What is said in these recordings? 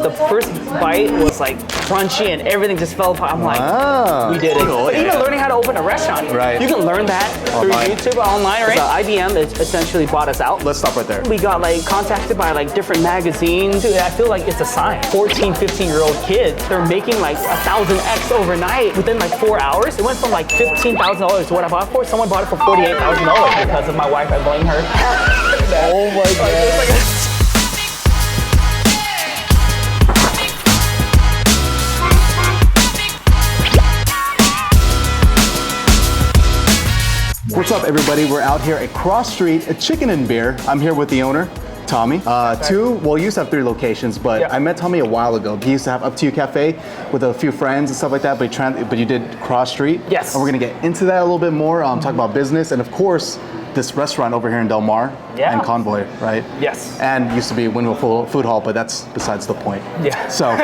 the first bite was like crunchy and everything just fell apart. I'm like, we did it. But even learning how to open a restaurant, you can learn that through YouTube or online, right? So IBM essentially bought us out. Let's stop right there. We got like contacted by like different magazines. Dude, I feel like it's a sign. 14, 15-year-old kids, they're making like 1,000x overnight within like 4 hours. It went from like $15,000 to what I bought it for. Someone bought it for $48,000 because of my wife. I blame her. Oh my God. What's up, everybody? We're out here at Cross Street at Chicken and Beer. I'm here with the owner, Tommy. He used to have 3 locations, but I met Tommy a while ago. He used to have Up To You Cafe with a few friends and stuff like that, but you did Cross Street. Yes. And we're gonna get into that a little bit more, talk about business, and of course, this restaurant over here in Del Mar and Convoy, right? Yes. And used to be Windmill Food Hall, but that's besides the point. Yeah. So,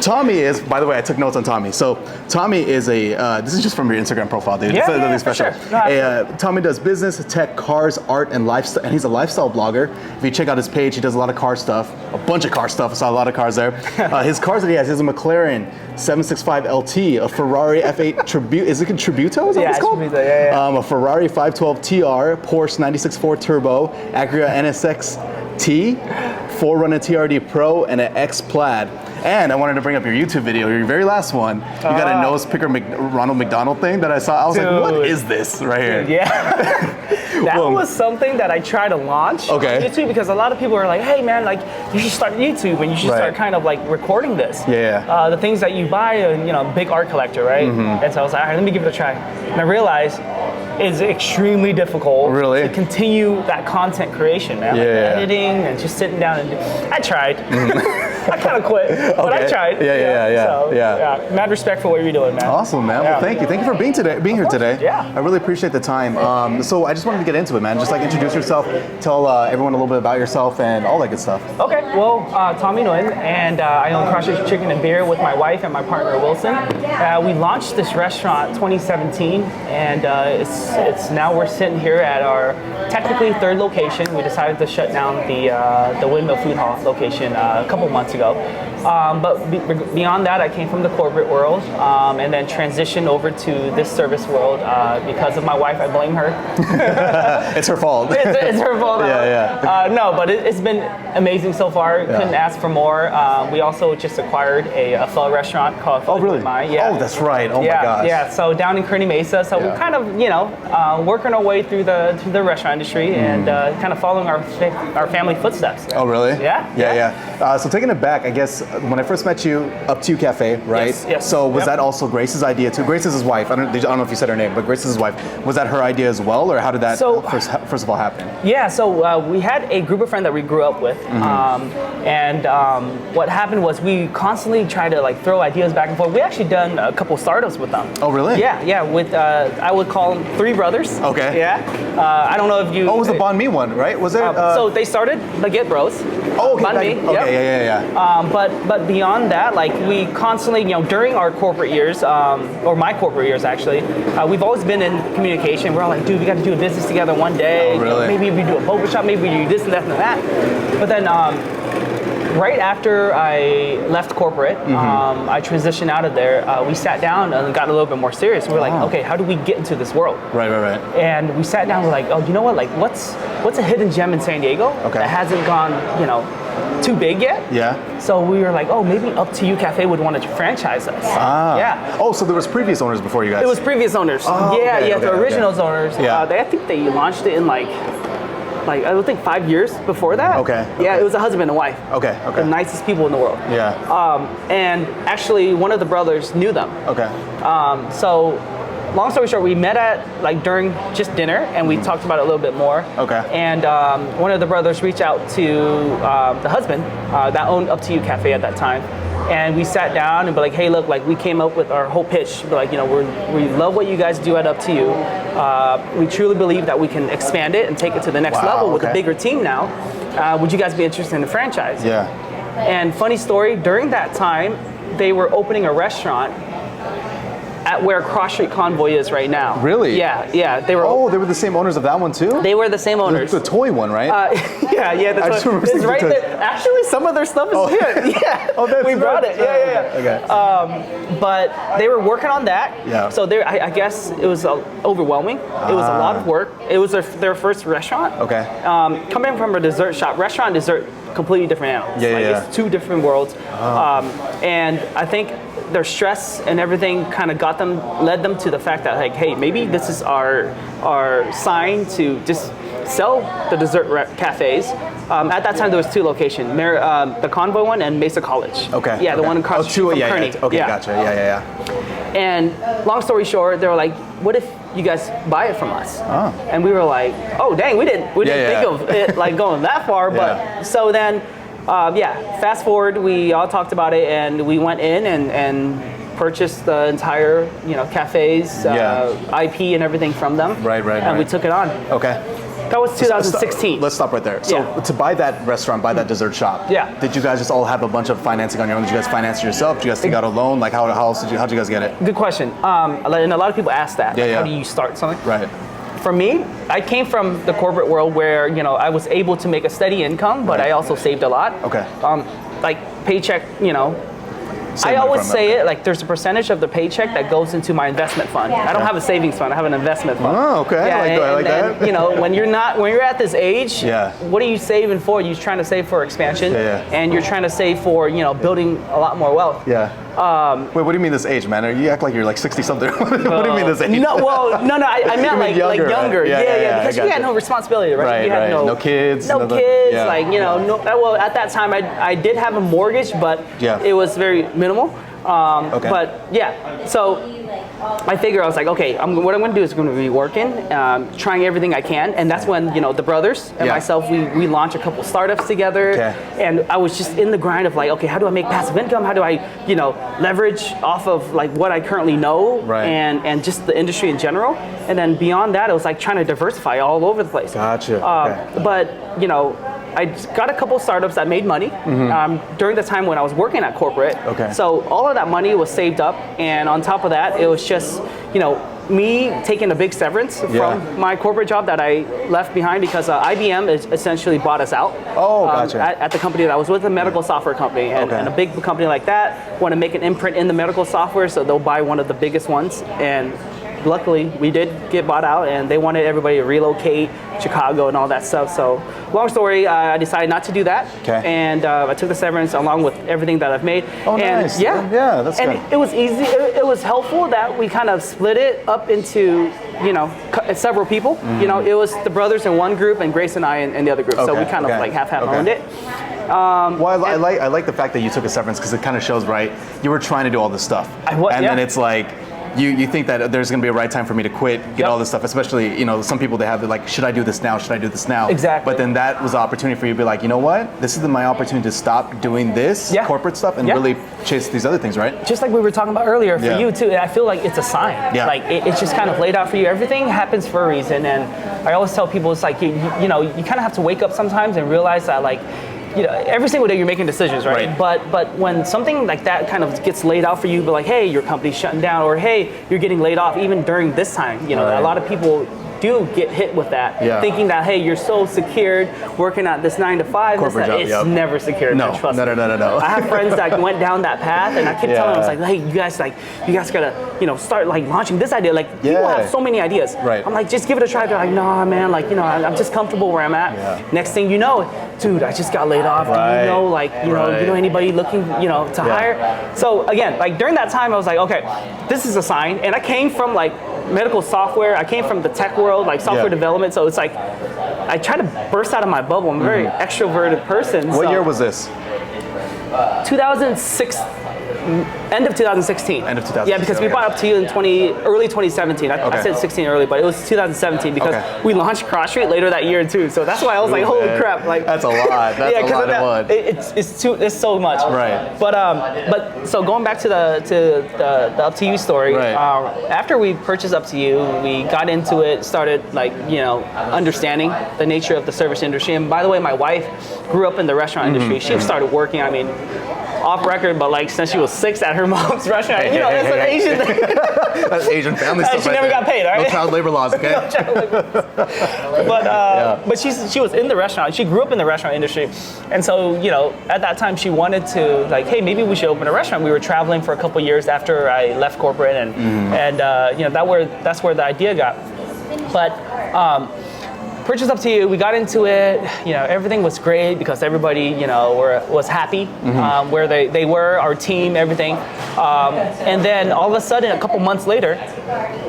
Tommy is, by the way, I took notes on Tommy. So, Tommy is this is just from your Instagram profile, dude. It's nothing special. For sure. Tommy does business, tech, cars, art, and lifestyle, and he's a lifestyle blogger. If you check out his page, he does a lot of car stuff, a bunch of car stuff. I saw a lot of cars there. His cars that he has is a McLaren 765 LT, a Ferrari F8 Tributo. Is it a Tributo? Is that what it's called? Tributo, a Ferrari 512 TR, Porsche 964 Turbo, Acura NSX T, 4Runner TRD Pro, and an X Plaid. And I wanted to bring up your YouTube video, your very last one. You got a nose picker Ronald McDonald thing that I saw. I was like, what is this right here? Yeah. That was something that I tried to launch on YouTube because a lot of people are like, hey man, like you should start YouTube and you should start kind of like recording this. Yeah. The things that you buy, big art collector, right? And so I was like, all right, let me give it a try. And I realized it's extremely difficult to continue that content creation, man. Like editing and just sitting down and I tried. I kind of quit, but I tried. Yeah. Mad respect for what you're doing, man. Awesome, man. Well, thank you. Thank you for being here today. Yeah. I really appreciate the time. So I just wanted to get into it, man. Just like introduce yourself, tell everyone a little bit about yourself and all that good stuff. Okay. Well, Tommy Nguyen, and I own Cross Street Chicken and Beer with my wife and my partner Wilson. We launched this restaurant 2017, and it's now we're sitting here at our technically 3rd location. We decided to shut down the Windmill Food Hall location a couple months ago. But beyond that, I came from the corporate world and then transitioned over to this service world because of my wife. I blame her. It's her fault. It's her fault. No, but it's been amazing so far. Couldn't ask for more. We also just acquired a pho restaurant called Oh, really? Yeah. Oh, that's right. Oh my gosh. Yeah. So down in Kearney Mesa. So we're kind of, working our way through the restaurant industry and kind of following our family footsteps. Oh, really? Yeah. So taking it back, I guess when I first met you, Up To You Cafe, right? Yes. So was that also Grace's idea too? Grace is his wife. I don't know if you said her name, but Grace is his wife. Was that her idea as well, or how did that first of all happen? Yeah. So we had a group of friends that we grew up with, and what happened was we constantly tried to like throw ideas back and forth. We actually done a couple startups with them. Oh, really? Yeah. With I would call them 3 brothers. Okay. Yeah. I don't know if you. Oh, it was the Banh Mi one, right? Was there? So they started Baguette Bros. Oh, okay. Banh Mi. Okay. Yeah. But beyond that, like we constantly, during our corporate years, or my corporate years actually, we've always been in communication. We're all like, dude, we got to do a business together one day. Oh, really? Maybe we do a boba shop. Maybe we do this and that and that. But then. Right after I left corporate, I transitioned out of there. We sat down and got a little bit more serious. We were like, okay, how do we get into this world? Right. And we sat down. We're like, oh, you know what? Like, what's a hidden gem in San Diego that hasn't gone, too big yet? Yeah. So we were like, oh, maybe Up To You Cafe would want to franchise us. Yeah. Oh, so there was previous owners before you guys? It was previous owners. The original owners. I think they launched it in I would think 5 years before that. Yeah, it was a husband and wife. Okay. The nicest people in the world. Yeah. And actually, one of the brothers knew them. Okay. So, long story short, we met at during just dinner, and we talked about it a little bit more. Okay. And one of the brothers reached out to the husband that owned Up To You Cafe at that time. And we sat down and be like, hey, look, like we came up with our whole pitch. Like, we love what you guys do at Up To You. We truly believe that we can expand it and take it to the next level with a bigger team now. Would you guys be interested in the franchise? Yeah. And funny story, during that time, they were opening a restaurant at where Cross Street Convoy is right now. Really? Yeah. They were. Oh, they were the same owners of that one too? They were the same owners. The toy one, right? Yeah. I just remember It's seeing right the toys. there. Actually, some of their stuff is here. Yeah. Oh, that's we brought it. Yeah. Okay. But they were working on that. Yeah. So I guess it was overwhelming. It was a lot of work. It was their first restaurant. Okay. Coming from a dessert shop, restaurant and dessert, completely different animals. Yeah. It's two different worlds. And I think their stress and everything kind of led them to the fact that like, hey, maybe this is our sign to just sell the dessert cafes. At that time, there was two locations. The Convoy one and Mesa College. Okay. Yeah, the one across the street from Kearney. Okay, gotcha. Yeah. And long story short, they were like, what if you guys buy it from us? Oh. And we were like, oh, dang, we didn't think of it like going that far. But so then, fast forward, we all talked about it and we went in and purchased the entire, cafes, IP and everything from them. Right. And we took it on. Okay. That was 2016. Let's stop right there. So to buy that restaurant, buy that dessert shop, did you guys just all have a bunch of financing on your own? Did you guys finance it yourself? Did you guys take out a loan? Like how'd you guys get it? Good question. And a lot of people ask that. Yeah. How do you start something? Right. For me, I came from the corporate world where, I was able to make a steady income, but I also saved a lot. Okay. Like paycheck, I always say it like there's a percentage of the paycheck that goes into my investment fund. I don't have a savings fund. I have an investment fund. Oh, okay. I like that. When you're at this age, what are you saving for? You're trying to save for expansion, and you're trying to save for building a lot more wealth. Yeah. Wait, what do you mean this age, man? You act like you're like 60 something. What do you mean this age? No, I meant like younger. Yeah. Because you had no responsibility, right? You had no kids. No kids. Like well, at that time I did have a mortgage, but it was very minimal. But yeah, so I figured I was like, okay, what I'm going to do is going to be working, trying everything I can, and that's when the brothers and myself we launched a couple startups together, and I was just in the grind of like, okay, how do I make passive income? How do I leverage off of like what I currently know and just the industry in general, and then beyond that, it was like trying to diversify all over the place. Gotcha. But I got a couple startups that made money during the time when I was working at corporate. So all of that money was saved up, and on top of that, it was just me taking a big severance from my corporate job that I left behind because IBM essentially bought us out. Oh, gotcha. At the company that I was with, a medical software company, and a big company like that want to make an imprint in the medical software, so they'll buy one of the biggest ones. And luckily, we did get bought out, and they wanted everybody to relocate, Chicago and all that stuff. So, long story, I decided not to do that, and I took the severance along with everything that I've made. Oh, and nice. Yeah, that's and good. it was easy. It was helpful that we kind of split it up into several people. It was the brothers in one group, and Grace and I in the other group. So we kind of like half owned it. Well, I like the fact that you took a severance because it kind of shows, right? You were trying to do all this stuff, then it's like. You think that there's going to be a right time for me to quit, get all this stuff, especially, some people, they have like, should I do this now? Should I do this now? Exactly. But then that was the opportunity for you to be like, you know what? This is my opportunity to stop doing this corporate stuff and really chase these other things, right? Just like we were talking about earlier, for you too, I feel like it's a sign. Like it's just kind of laid out for you. Everything happens for a reason. And I always tell people, it's like, you kind of have to wake up sometimes and realize that like, every single day you're making decisions, right? But when something like that kind of gets laid out for you, but like, hey, your company's shutting down, or hey, you're getting laid off, even during this time, a lot of people do get hit with that, thinking that, hey, you're so secured working at this 9 to 5. Corporate job, it's never secured. No, trust me. No. I have friends that went down that path, and I keep telling them, I was like, hey, you guys gotta, start like launching this idea. Like people have so many ideas. Right. I'm like, just give it a try. They're like, nah, man, like I'm just comfortable where I'm at. Next thing you know, dude, I just got laid off. Do you know anybody looking, to hire? So again, like during that time, I was like, okay, this is a sign. And I came from like medical software. I came from the tech world, like software development. So it's like, I try to burst out of my bubble. I'm a very extroverted person. What year was this? 2006. End of 2016. End of 2016. Yeah, because we bought up to you in early 2017. I said 16 early, but it was 2017 because we launched Cross Street later that year too. So that's why I was like, holy crap! Like that's a lot. That's a lot of wood. It's so much. Right. But so going back to the Up to You story. After we purchased Up to You, we got into it, started like understanding the nature of the service industry. And by the way, my wife grew up in the restaurant industry. She started working. I mean, off record, but like since she was 6 at her mom's restaurant, you know, it's an Asian thing. That's Asian family stuff. She never got paid, right? No child labor laws, okay? No child labor laws. But she was in the restaurant. She grew up in the restaurant industry, and so you know, at that time she wanted to like, hey, maybe we should open a restaurant. We were traveling for a couple years after I left corporate, and you know, that's where the idea got. But purchase up to you. We got into it. You know, everything was great because everybody, you know, was happy where they were, our team, everything. And then all of a sudden, a couple months later,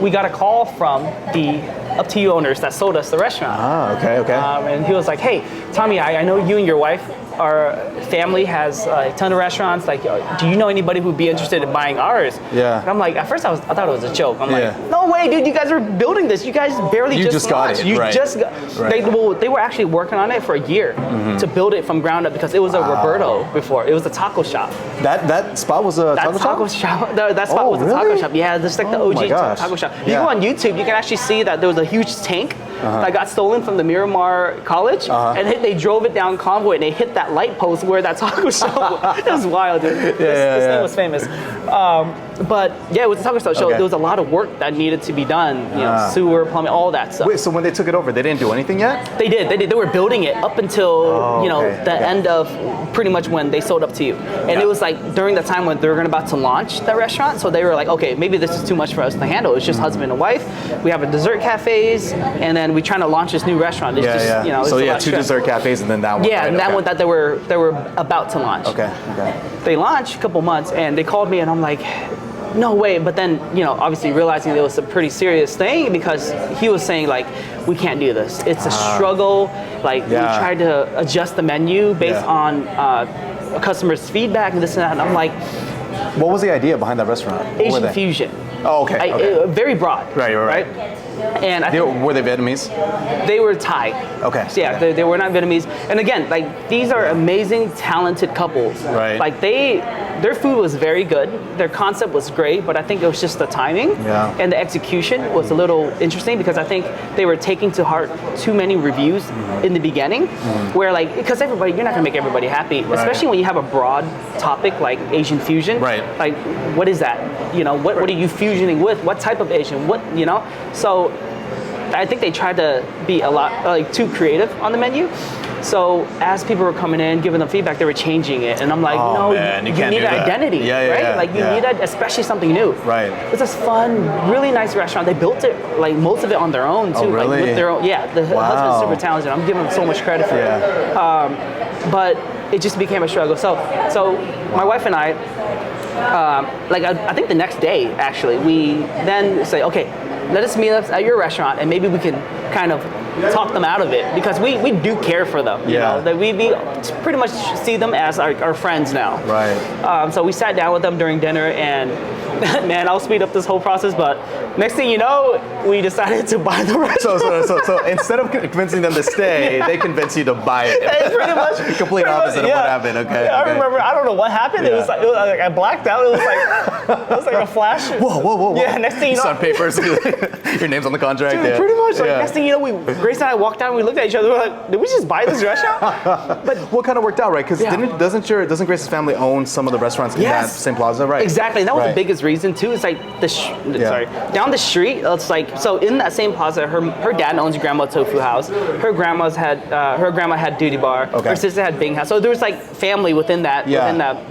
we got a call from the Up to You owners that sold us the restaurant. Ah, okay. And he was like, "Hey, Tommy, I know you and your wife, our family has a ton of restaurants. Like, do you know anybody who'd be interested in buying ours?" Yeah. And I'm like, at first I thought it was a joke. I'm like, no way, dude, you guys are building this. You guys barely just got launched. it. You right. just got, right. they were actually working on it for a year to build it from ground up because it was a Roberto before. It was a taco shop. That spot was a taco shop? That spot was a taco shop. Yeah, just like the OG taco shop. You go on YouTube, you can actually see that there was a huge tank that got stolen from the Miramar College, and they drove it down Convoy, and they hit that light post where that taco shop was. It was wild, dude. This thing was famous. But yeah, it was a taco shop. So there was a lot of work that needed to be done. You know, sewer, plumbing, all that stuff. Wait, so when they took it over, they didn't do anything yet? They did. They were building it up until the end of pretty much when they sold Up to You. And it was like during the time when they were about to launch the restaurant. So they were like, okay, maybe this is too much for us to handle. It's just husband and wife. We have a dessert cafes, and then we're trying to launch this new restaurant. It's just, you know, so yeah, 2 dessert cafes and then that one. Yeah, and that one that they were about to launch. Okay. They launched a couple months, and they called me, and I'm like, no way. But then, you know, obviously realizing it was a pretty serious thing because he was saying like, we can't do this. It's a struggle. Like we tried to adjust the menu based on customers' feedback and this and that. And I'm like, what was the idea behind that restaurant? Asian fusion. Oh, okay. Very broad. Right. And I think were they Vietnamese? They were Thai. Okay. So yeah, they were not Vietnamese. And again, like these are amazing, talented couples. Right. Like their food was very good. Their concept was great, but I think it was just the timing and the execution was a little interesting because I think they were taking to heart too many reviews in the beginning, where like because you're not gonna make everybody happy, especially when you have a broad topic like Asian fusion. Right. Like, what is that? You know, what are you fusioning with? What type of Asian? What, you know? So I think they tried to be a lot like too creative on the menu. So as people were coming in, giving them feedback, they were changing it, and I'm like, no, man, you need an identity, right? Like you need especially something new. Right. It's this fun, really nice restaurant. They built it like most of it on their own too, Oh, really? like with their own. Yeah, the husband's super talented. I'm giving him so much credit for it. But it just became a struggle. So my wife and I, I think the next day actually, we then say, okay, let us meet us at your restaurant, and maybe we can kind of talk them out of it because we do care for them. You know, that we pretty much see them as our friends now. Right. So we sat down with them during dinner, and man, I'll speed up this whole process, but next thing you know, we decided to buy the restaurant. So instead of convincing them to stay, they convinced you to buy it. Pretty much. Complete opposite of what happened. Okay. I remember. I don't know what happened. It was like I blacked out. It was like a flash. Whoa. Yeah. Next thing you know, on papers. Your name's on the contract. Dude, pretty much. Like next thing you know, Grace and I walked out and we looked at each other. We're like, did we just buy this restaurant? But what kind of worked out, right? Because doesn't Grace's family own some of the restaurants in that same plaza, right? Exactly. And that was the biggest reason too. It's like down the street. It's like so in that same plaza. Her dad owns Grandma Tofu House. Her grandma had Duty Bar. Okay. Her sister had Bing House. So there was like family within that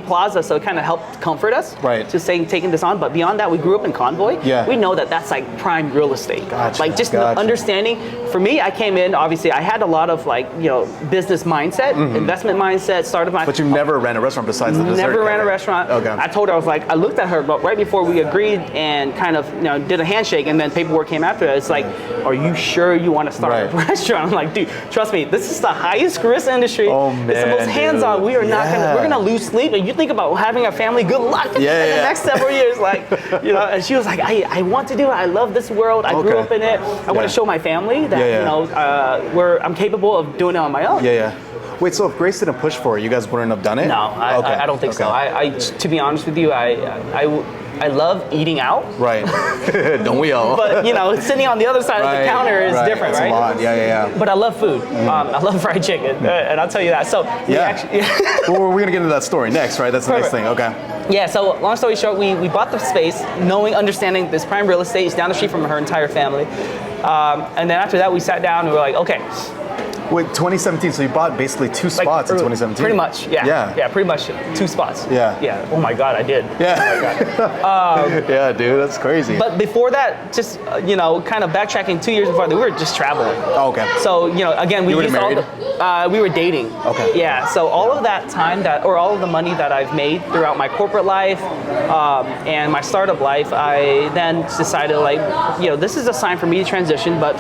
plaza. So it kind of helped comfort us. Right. To taking this on. But beyond that, we grew up in Convoy. Yeah. We know that that's like prime real estate. Gotcha. Like just understanding. For me, I came in. Obviously, I had a lot of like business mindset, investment mindset, startup mindset. But you never ran a restaurant besides the dessert. Never ran a restaurant. Okay. I told her, I looked at her, but right before we agreed and kind of did a handshake, and then paperwork came after it. It's like, are you sure you want to start a restaurant? I'm like, dude, trust me, this is the highest risk industry. Oh man, it's the most hands-on. We are not we're gonna lose sleep. And you think about having a family. Good luck in the next several years. Like, and she was like, I want to do it. I love this world. I grew up in it. I want to show my family that I'm capable of doing it on my own. Wait, so if Grace didn't push for it, you guys wouldn't have done it? No, I don't think so. To be honest with you, I love eating out. Right. Don't we all? But sitting on the other side of the counter is different, it's right? A lot. Yeah. But I love food. I love fried chicken, and I'll tell you that. So well, we're gonna get into that story next, right? That's the next thing. Okay. Yeah. So long story short, we bought the space, understanding this prime real estate is down the street from her entire family, and then after that we sat down and we were like, okay. Wait, 2017, so you bought basically 2 spots in 2017? Pretty much, yeah. Yeah, pretty much 2 spots. Yeah. Oh my God, I did. Yeah. Oh my God. Yeah, dude, that's crazy. But before that, just, kind of backtracking 2 years before that, we were just traveling. Oh, okay. So, again, we used married? we were dating. Okay. Yeah, so all of that time all of the money that I've made throughout my corporate life and my startup life, I then decided this is a sign for me to transition, but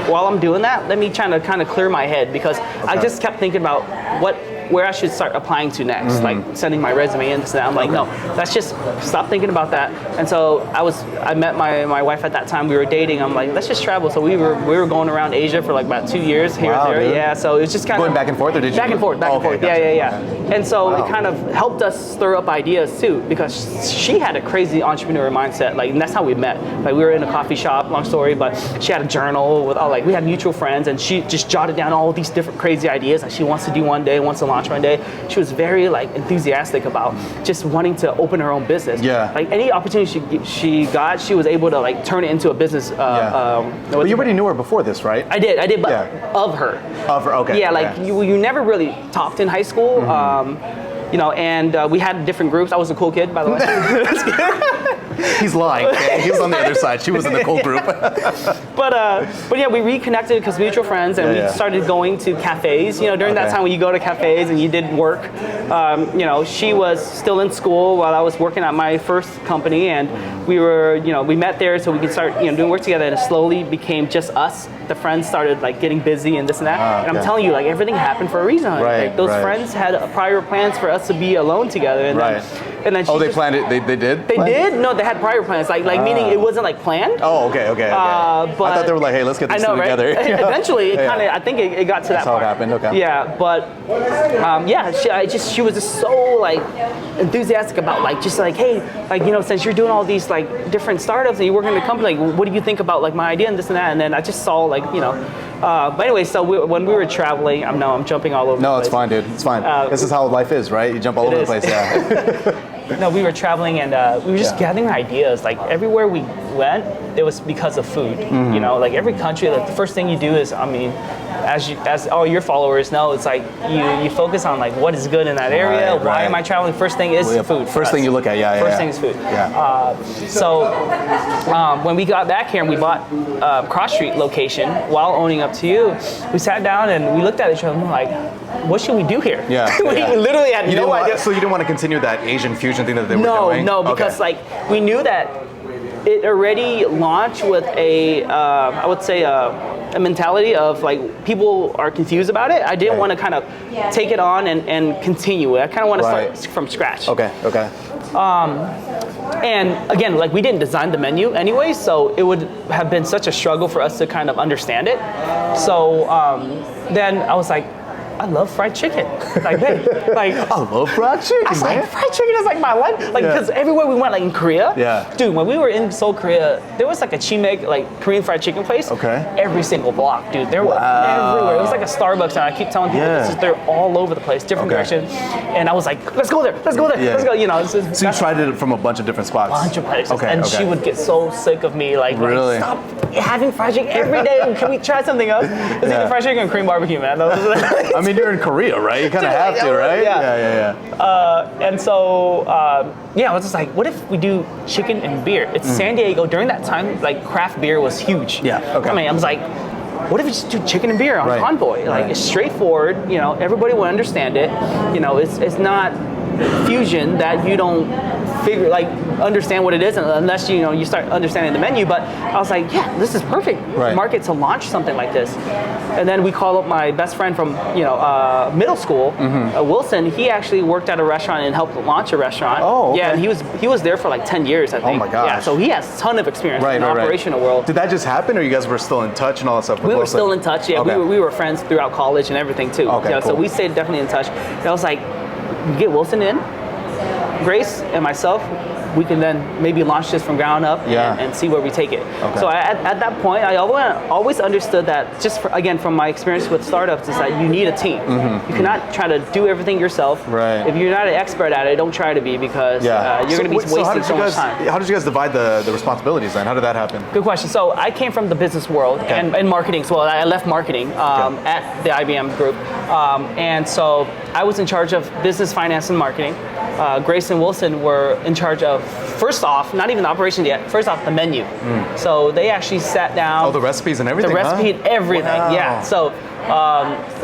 while I'm doing that, let me try to kind of clear my head because I just kept thinking about where I should start applying to next, like sending my resume in. So I'm like, no, let's just stop thinking about that. And so I met my wife at that time. We were dating. I'm like, let's just travel. So we were going around Asia for like about 2 years here and there. Dude. Yeah. So it was just kind of going back and forth, or did you? Back and forth. Gotcha. Yeah. And so it kind of helped us stir up ideas too, because she had a crazy entrepreneur mindset. And that's how we met. We were in a coffee shop. Long story, but she had a journal with we had mutual friends, and she just jotted down all these different crazy ideas that she wants to do one day, wants to launch one day. She was very enthusiastic about just wanting to open her own business. Yeah. Any opportunity she got, she was able to turn it into a business. But you already knew her before this, right? I did, but of her. Of her, okay. Yeah, you never really talked in high school. And we had different groups. I was a cool kid, by the way. He's lying. Okay? He was on the other side. She was in the cool group. But yeah, we reconnected because mutual friends, and we started going to cafes. During that time when you go to cafes and you did work, she was still in school while I was working at my first company, and we were, we met there so we could start, doing work together, and it slowly became just us. The friends started getting busy and this and that. And I'm telling you, everything happened for a reason. Those friends had prior plans for us to be alone together. And then they planned it. They did. They did. No, they had prior plans. Meaning it wasn't planned. Oh, okay. But I thought they were hey, let's get this together. Eventually, it kind of. I think it got to that part. That's how it happened. Okay. Yeah, but she was just so enthusiastic about hey, since you're doing all these different startups and you work in the company, what do you think about my idea and this and that? And then I just saw but anyway, so when we were traveling, I'm jumping all over. No, it's fine, dude. It's fine. This is how life is, right? You jump all over the place. Yeah. No, we were traveling and we were just gathering ideas. Everywhere we went, it was because of food. Every country, the first thing you do is, as all your followers know, it's you focus on what is good in that area. Right. Why am I traveling? First thing is food. First thing you look at, First thing is food. Yeah. So when we got back here and we bought Cross Street location while owning Up to You, we sat down and we looked at each other and we're like, what should we do here? Yeah. We literally had no idea. So you didn't want to continue that Asian fusion thing that they were doing? No, because we knew that it already launched with I would say a mentality of people are confused about it. I didn't want to kind of take it on and continue it. I kind of want to start from scratch. Okay. And again, we didn't design the menu anyway, so it would have been such a struggle for us to kind of understand it. So then I was like, I love fried chicken. I love fried chicken. I was fried chicken is my life. Because everywhere we went, in Korea. Yeah. Dude, when we were in Seoul, Korea, there was a chimek, Korean fried chicken place. Okay. Every single block, dude. They were everywhere. It was like a Starbucks, and I keep telling people they're all over the place, different directions. And I was like, let's go there. Let's go. So you tried it from a bunch of different spots. A bunch of places. Okay. And she would get so sick of me, really? Stop having fried chicken every day. Can we try something else? It's eating fried chicken and cream barbecue, man. I mean, you're in Korea, right? You kind of have to, right? Yeah. And so, I was just like, what if we do chicken and beer? It's San Diego. During that time, craft beer was huge. Yeah, okay. I was like, what if we just do chicken and beer on Convoy? It's straightforward. Everybody will understand it. It's not fusion that you don't understand what it is unless you start understanding the menu. But I was like, yeah, this is perfect market to launch something like this. And then we called up my best friend from middle school, Wilson. He actually worked at a restaurant and helped launch a restaurant. Oh, okay. Yeah, and he was there for like 10 years, I think. Oh my gosh. Yeah, so he has a ton of experience in the operational world. Did that just happen, or you guys were still in touch and all that stuff? We were still in touch. Yeah, okay. we were friends throughout college and everything too. Okay, yeah, cool. So we stayed definitely in touch. And I was like, we get Wilson in, Grace and myself, we can then maybe launch this from ground up and see where we take it. Okay. So at that point, I always understood that again, from my experience with startups, is that you need a team. You cannot try to do everything yourself. Right. If you're not an expert at it, don't try to be, because you're going to be wasting so much time. How did you guys divide the responsibilities then? How did that happen? Good question. So I came from the business world and marketing. So I left marketing at the IBM group. And so I was in charge of business, finance, and marketing. Grace and Wilson were in charge of, first off, not even the operations yet, first off, the menu. So they actually sat down. Oh, the recipes and everything, The recipe and everything, wow. yeah. So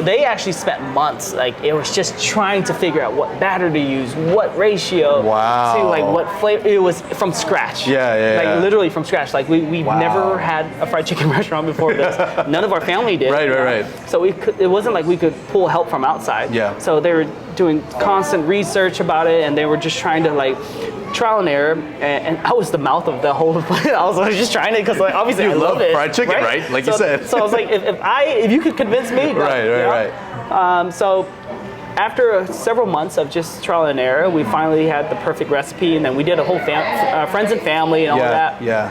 they actually spent months, it was just trying to figure out what batter to use, what ratio, to what flavor. It was from scratch. Literally from scratch. We've never had a fried chicken restaurant before this. None of our family did. Right. So it wasn't like we could pull help from outside. Yeah. So they were doing constant research about it, and they were just trying to trial and error, and I was the mouth of the whole plan. I was just trying to, because obviously I love it. Fried chicken, right? Like you said. So I was like, if you could convince me. Right. So after several months of just trial and error, we finally had the perfect recipe, and then we did a whole friends and family and all that. Yeah.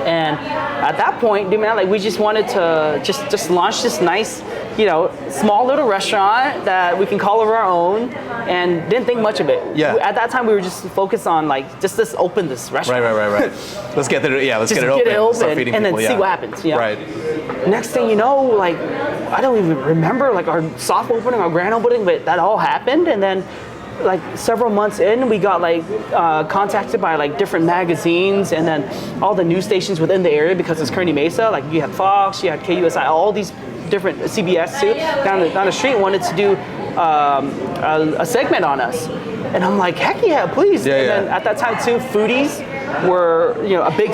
And at that point, we just wanted to just launch this nice, small little restaurant that we can call of our own, and didn't think much of it. Yeah. At that time, we were just focused on just open this restaurant. Right. Let's get it. Yeah, let's just get it open. Start feeding and people, then see what happens. Right. Next thing you know, I don't even remember our soft opening, our grand opening, but that all happened, and then several months in, we got contacted by different magazines, and then all the news stations within the area, because it's Kearny Mesa. You had Fox, you had KUSI, all these different CBS too down the street wanted to do a segment on us, and I'm like, heck yeah, please. And then at that time too, foodies were a big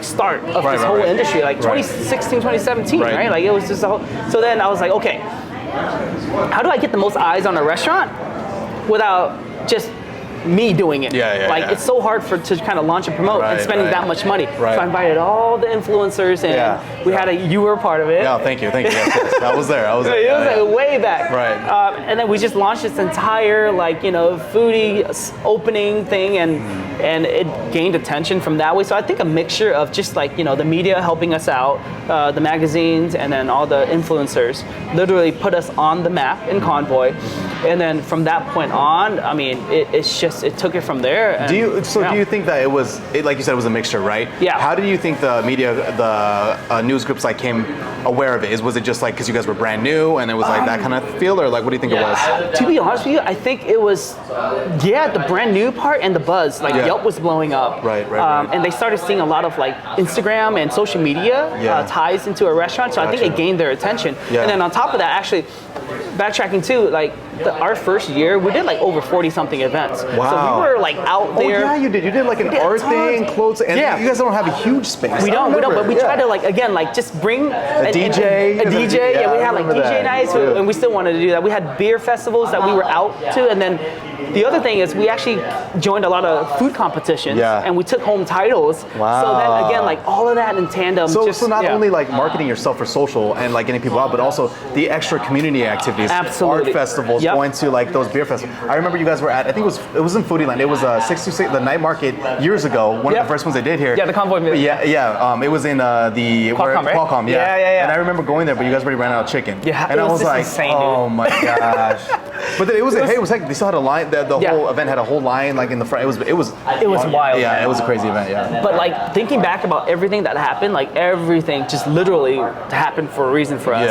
start of this whole industry, 2016, 2017, right? It was just a whole. So then I was like, okay, how do I get the most eyes on a restaurant without just me doing it? It's so hard to kind of launch and promote and spending that much money. So I invited all the influencers, and we had you were a part of it. Yeah, thank you. Yes. I was there. It was way back. Right. And then we just launched this entire foodie opening thing, and it gained attention from that way. So I think a mixture of just the media helping us out, the magazines, and then all the influencers literally put us on the map in Convoy. And then from that point on, it took it from there. Do you think that it was, like you said, it was a mixture, right? Yeah. How do you think the media, the news groups came aware of it? Was it just because you guys were brand new and it was that kind of feel, or what do you think it was? To be honest with you, I think it was, the brand new part and the buzz. Yelp was blowing up. Right. And they started seeing a lot of Instagram and social media ties into a restaurant. So I think it gained their attention. Yeah. And then on top of that, actually, backtracking too, our first year, we did over 40 something events. Wow. So we were out there. Oh yeah, you did. You did an art thing, clothes, and you guys don't have a huge space. We don't. But we try to just bring a DJ. A DJ. Yeah, we had DJ nights, and we still wanted to do that. We had beer festivals that we were out to, and then the other thing is we actually joined a lot of food competitions, and we took home titles. Wow. So then again, all of that in tandem. So not only marketing yourself for social and getting people out, but also the extra community activities. Absolutely. Art festivals, going to those beer festivals. I remember you guys were at, I think it was in Foodie Land. It was 626, the night market years ago. One of the first ones they did here. Yeah, the Convoy meal. Yeah. It was in the Qualcomm, right? Qualcomm, yeah. And I remember going there, but you guys already ran out of chicken. Yeah, and I was like, insane, oh my gosh. But then it was they still had a line. The whole event had a whole line in the front. It was wild. Yeah, it was a crazy event. Yeah. But thinking back about everything that happened, everything just literally happened for a reason for us.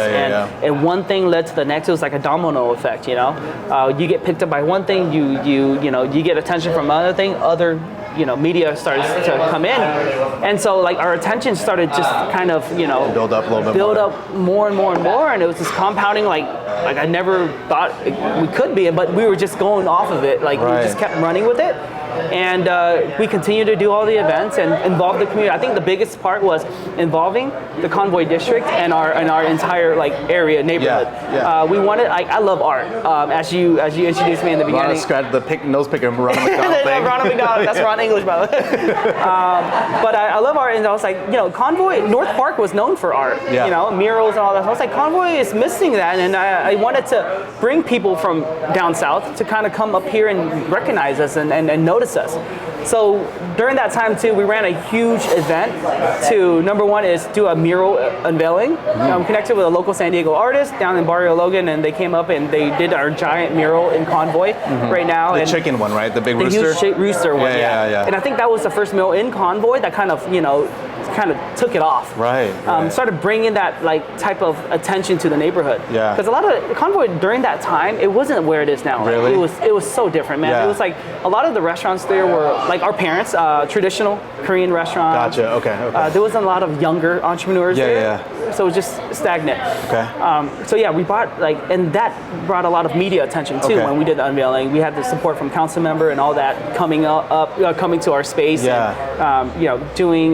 And one thing led to the next. It was like a domino effect. You get picked up by one thing, you get attention from another thing, other media started to come in, and so like our attention started just kind of build up a little bit build up more and more and more, and it was just compounding like I never thought we could be, but we were just going off of it, like we just kept running with it. And we continue to do all the events and involve the community. I think the biggest part was involving the Convoy district and our entire like area neighborhood. We wanted. I love art. As you introduced me in the beginning. Ron scratched the nose picker and Ronald McDonald thing. Ronald McDonald. That's Ron English, by the way. But I love art, and I was like, Convoy North Park was known for art. Murals and all that. So I was like, Convoy is missing that, and I wanted to bring people from down south to kind of come up here and recognize us and notice us. So during that time too, we ran a huge event to, number one is do a mural unveiling. Connected with a local San Diego artist down in Barrio Logan, and they came up and they did our giant mural in Convoy right now. The chicken one, right? The big rooster? The huge rooster one, yeah. And I think that was the first mural in Convoy that kind of took it off. Right. Started bringing that like type of attention to the neighborhood. Yeah. Because a lot of Convoy during that time, it wasn't where it is now. Really? It was so different, man. Yeah. It was like a lot of the restaurants there were like our parents, traditional Korean restaurants. Gotcha. Okay. There wasn't a lot of younger entrepreneurs there. Yeah. So it was just stagnant. Okay. So yeah, we brought and that brought a lot of media attention too when we did the unveiling. We had the support from council member and all that coming coming to our space. Yeah. And, doing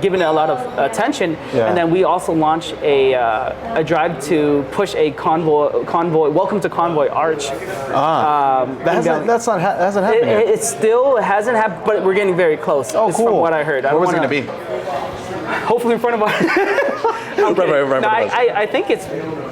giving it a lot of attention. Yeah. And then we also launched a drive to push a convoy Welcome to Convoy arch. That hasn't happened yet. It still hasn't happened, but we're getting very close. Oh, cool. From what I heard. Where was it going to be? Hopefully in front of our... I think it's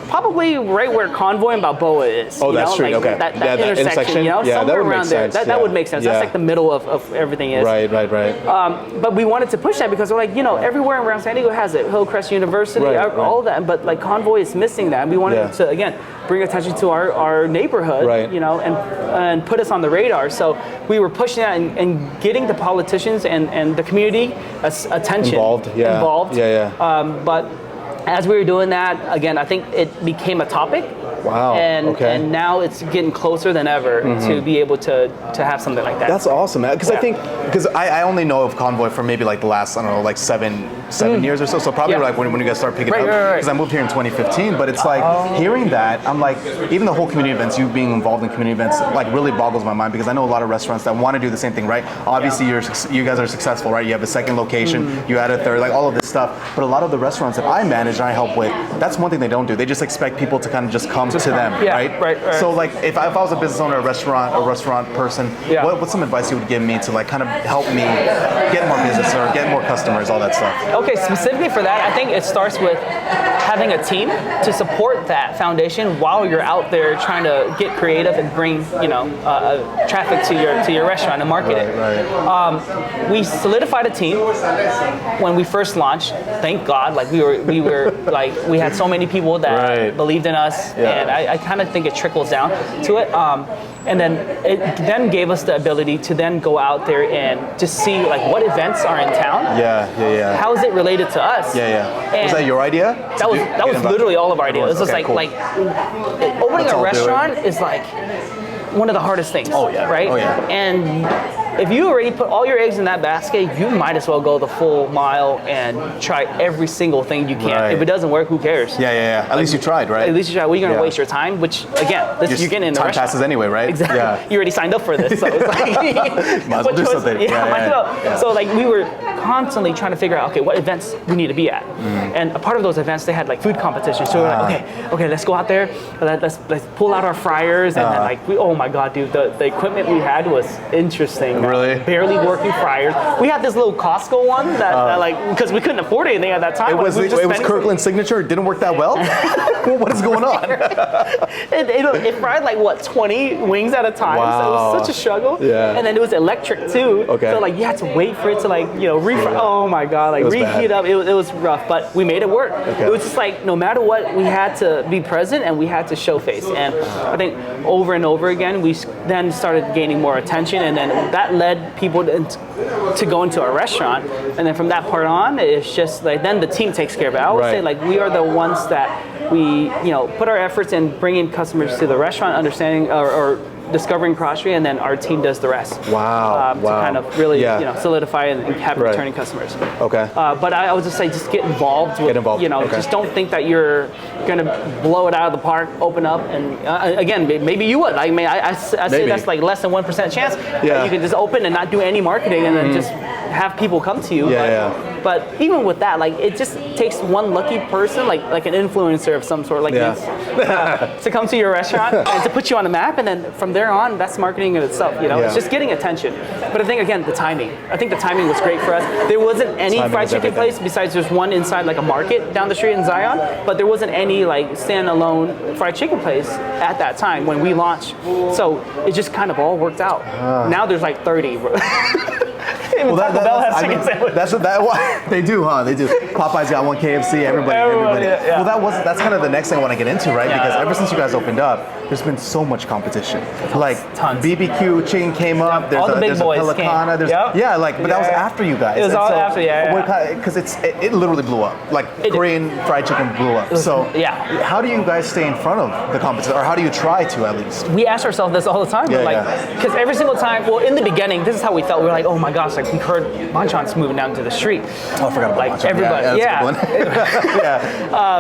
probably right where Convoy and Balboa is. Oh, that's true. Like okay. That intersection, somewhere around there. That would make sense. That's like the middle of everything is. Right. But we wanted to push that because we're like, everywhere around San Diego has it. Hillcrest University, all that. But like Convoy is missing that. And we wanted to, again, bring attention to our neighborhood, and put us on the radar. So we were pushing that and getting the politicians and the community attention. Involved. But as we were doing that, again, I think it became a topic. Wow. And now it's getting closer than ever to be able to have something like that. That's awesome, man. Because I only know of Convoy for maybe like the last, I don't know, like seven years or so. So probably like when you guys start picking up. Because I moved here in 2015. But it's like hearing that, I'm like, even the whole community events, you being involved in community events, like really boggles my mind because I know a lot of restaurants that want to do the same thing, right? Obviously, you guys are successful, right? You have a second location, you add a third, like all of this stuff. But a lot of the restaurants that I manage and I help with, that's one thing they don't do. They just expect people to kind of just come to them, right? So like if I was a business owner, a restaurant person, what's some advice you would give me to like kind of help me get more business or get more customers, all that stuff? Okay, specifically for that, I think it starts with having a team to support that foundation while you're out there trying to get creative and bring traffic to your restaurant and market it. We solidified a team when we first launched. Thank God, like we were like we had so many people that believed in us, and I kind of think it trickles down to it. And then it then gave us the ability to then go out there and just see like what events are in town. How is it related to us? And was that your idea? That was literally all of our ideas. It was just like opening a restaurant is like one of the hardest things. Right? And if you already put all your eggs in that basket, you might as well go the full mile and try every single thing you can. If it doesn't work, who cares? At least you tried, right? At least you tried. Well, you're going to waste your time, which, again, you're getting in the restaurant. Time passes anyway, right? Exactly. You already signed up for this, so it's like... might as well do something. So like we were constantly trying to figure out, okay, what events we need to be at. And a part of those events, they had like food competitions. So we're like, okay, let's go out there, let's pull out our fryers, and then like, oh my God, dude, the equipment we had was interesting. Really? Barely working fryers. We had this little Costco one that like, because we couldn't afford anything at that time. It was Kirkland's signature. It didn't work that well. What is going on? it fried like 20 wings at a time. So it was such a struggle. And then it was electric too. So like you had to wait for it to like refry. Oh my God, like reheat up. It was rough, but we made it work. It was just like no matter what, we had to be present and we had to show face. And I think over and over again, we then started gaining more attention, and then that led people to go into our restaurant. And then from that part on, it's just like then the team takes care of it. I would say like we are the ones that we put our efforts in bringing customers to the restaurant, understanding or discovering CrossFit, and then our team does the rest. Wow. To kind of really Yeah. solidify and have Right. returning customers. Okay. But I would just say just get involved. With, Get involved. Okay. Just don't think that you're gonna blow it out of the park, open up, and again, maybe you would. I mean, I say Maybe. that's like less than 1% chance that Yeah. you can just open and not do any marketing, and then just have people come to you. But even with that, like it just takes one lucky person, like an influencer of some sort, like Yeah. this, to come to your restaurant and to put you on the map, and then from there on, that's marketing in itself. Yeah. It's just getting attention. But I think again, the timing. I think the timing was great for us. There wasn't any Timing fried is chicken everything. place besides there's one inside like a market down the street in Zion, but there wasn't any like standalone fried chicken place at that time when we launched. So it just kind of all worked out. Now there's like 30. Even Taco Bell has chicken sandwich. That's what they do, huh? They do. Popeyes got one, KFC, everybody. Yeah. Well, that's kind of the next thing I want to get into, right? Yeah. Because ever since you guys opened up, there's been so much competition. Like Tons. BBQ chicken came up. There's All the big there's boys a Pelicana. came. There's, Yep. Yeah, but that was after you guys. It was all after, Because it literally blew up. Like Korean fried chicken blew up. So how do you guys stay in front of the competition, or how do you try to at least? We ask ourselves this all the time. Because every single time, well, in the beginning, this is how we felt. We were like, oh my gosh, like we heard Banchan's moving down to the street. Oh, I forgot about like Banchan. everybody. Yeah.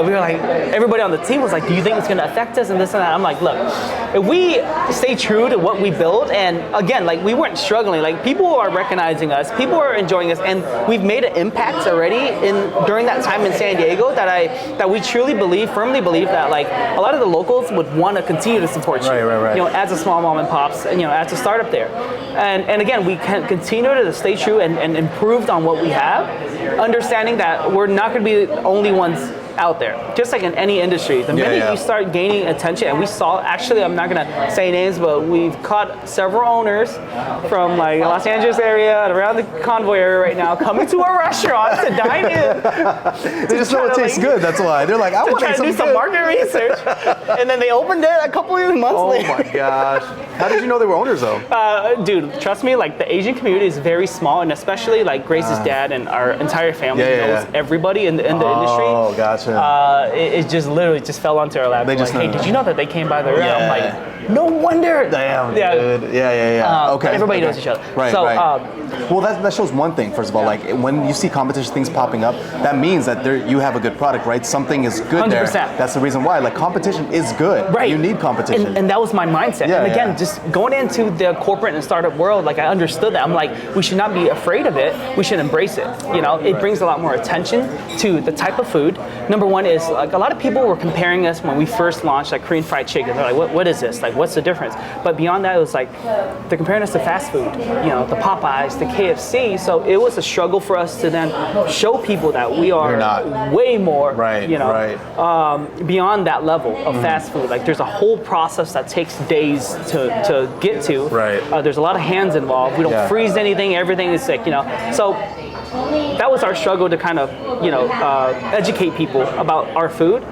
We were like, everybody on the team was like, do you think it's going to affect us and this and that? I'm like, look, if we stay true to what we built, and again, like we weren't struggling. Like people are recognizing us, people are enjoying us, and we've made an impact already during that time in San Diego that we truly firmly believe that like a lot of the locals would want to continue to support you. Right. As a small mom and pops, and as a startup there, and again, we can continue to stay true and improved on what we have, understanding that we're not going to be the only ones out there. Just like in any industry, the minute you start gaining attention, and we saw, actually, I'm not going to say names, but we've caught several owners from like the Los Angeles area and around the Convoy area right now coming to our restaurant to dine in. They just know it tastes good. That's why they're like, I want to do some market research, and then they opened it a couple of months later. Oh my gosh! How did you know they were owners though? Dude, trust me, like the Asian community is very small, and especially like Grace's dad and our entire family knows everybody in the industry. Oh, gotcha. It just literally just fell onto our lap. They Like, just hey, know. did you know that they came by the room? I'm like, no wonder. Damn, dude. Yeah. Okay. Everybody knows each other. Right, So, right. Well, that shows one thing. First of all, like when you see competition things popping up, that means that you have a good product, right? Something is good 100%. there. That's the reason why. Like competition is good. Right. You need competition. And that was my mindset. Yeah, and again, yeah. just going into the corporate and startup world, like I understood that. I'm like, we should not be afraid of it. We should embrace it. It brings a lot more attention to the type of food. Number one is like a lot of people were comparing us when we first launched like Korean fried chicken. They're like, what is this? Like, what's the difference? But beyond that, it was like they're comparing us to fast food. The Popeyes, the KFC. So it was a struggle for us to then show people that we are way more, beyond that level of fast food. Like there's a whole process that takes days to get to. Right. There's a lot of hands involved. We don't freeze anything. Everything is sick. So that was our struggle to kind of educate people about our food.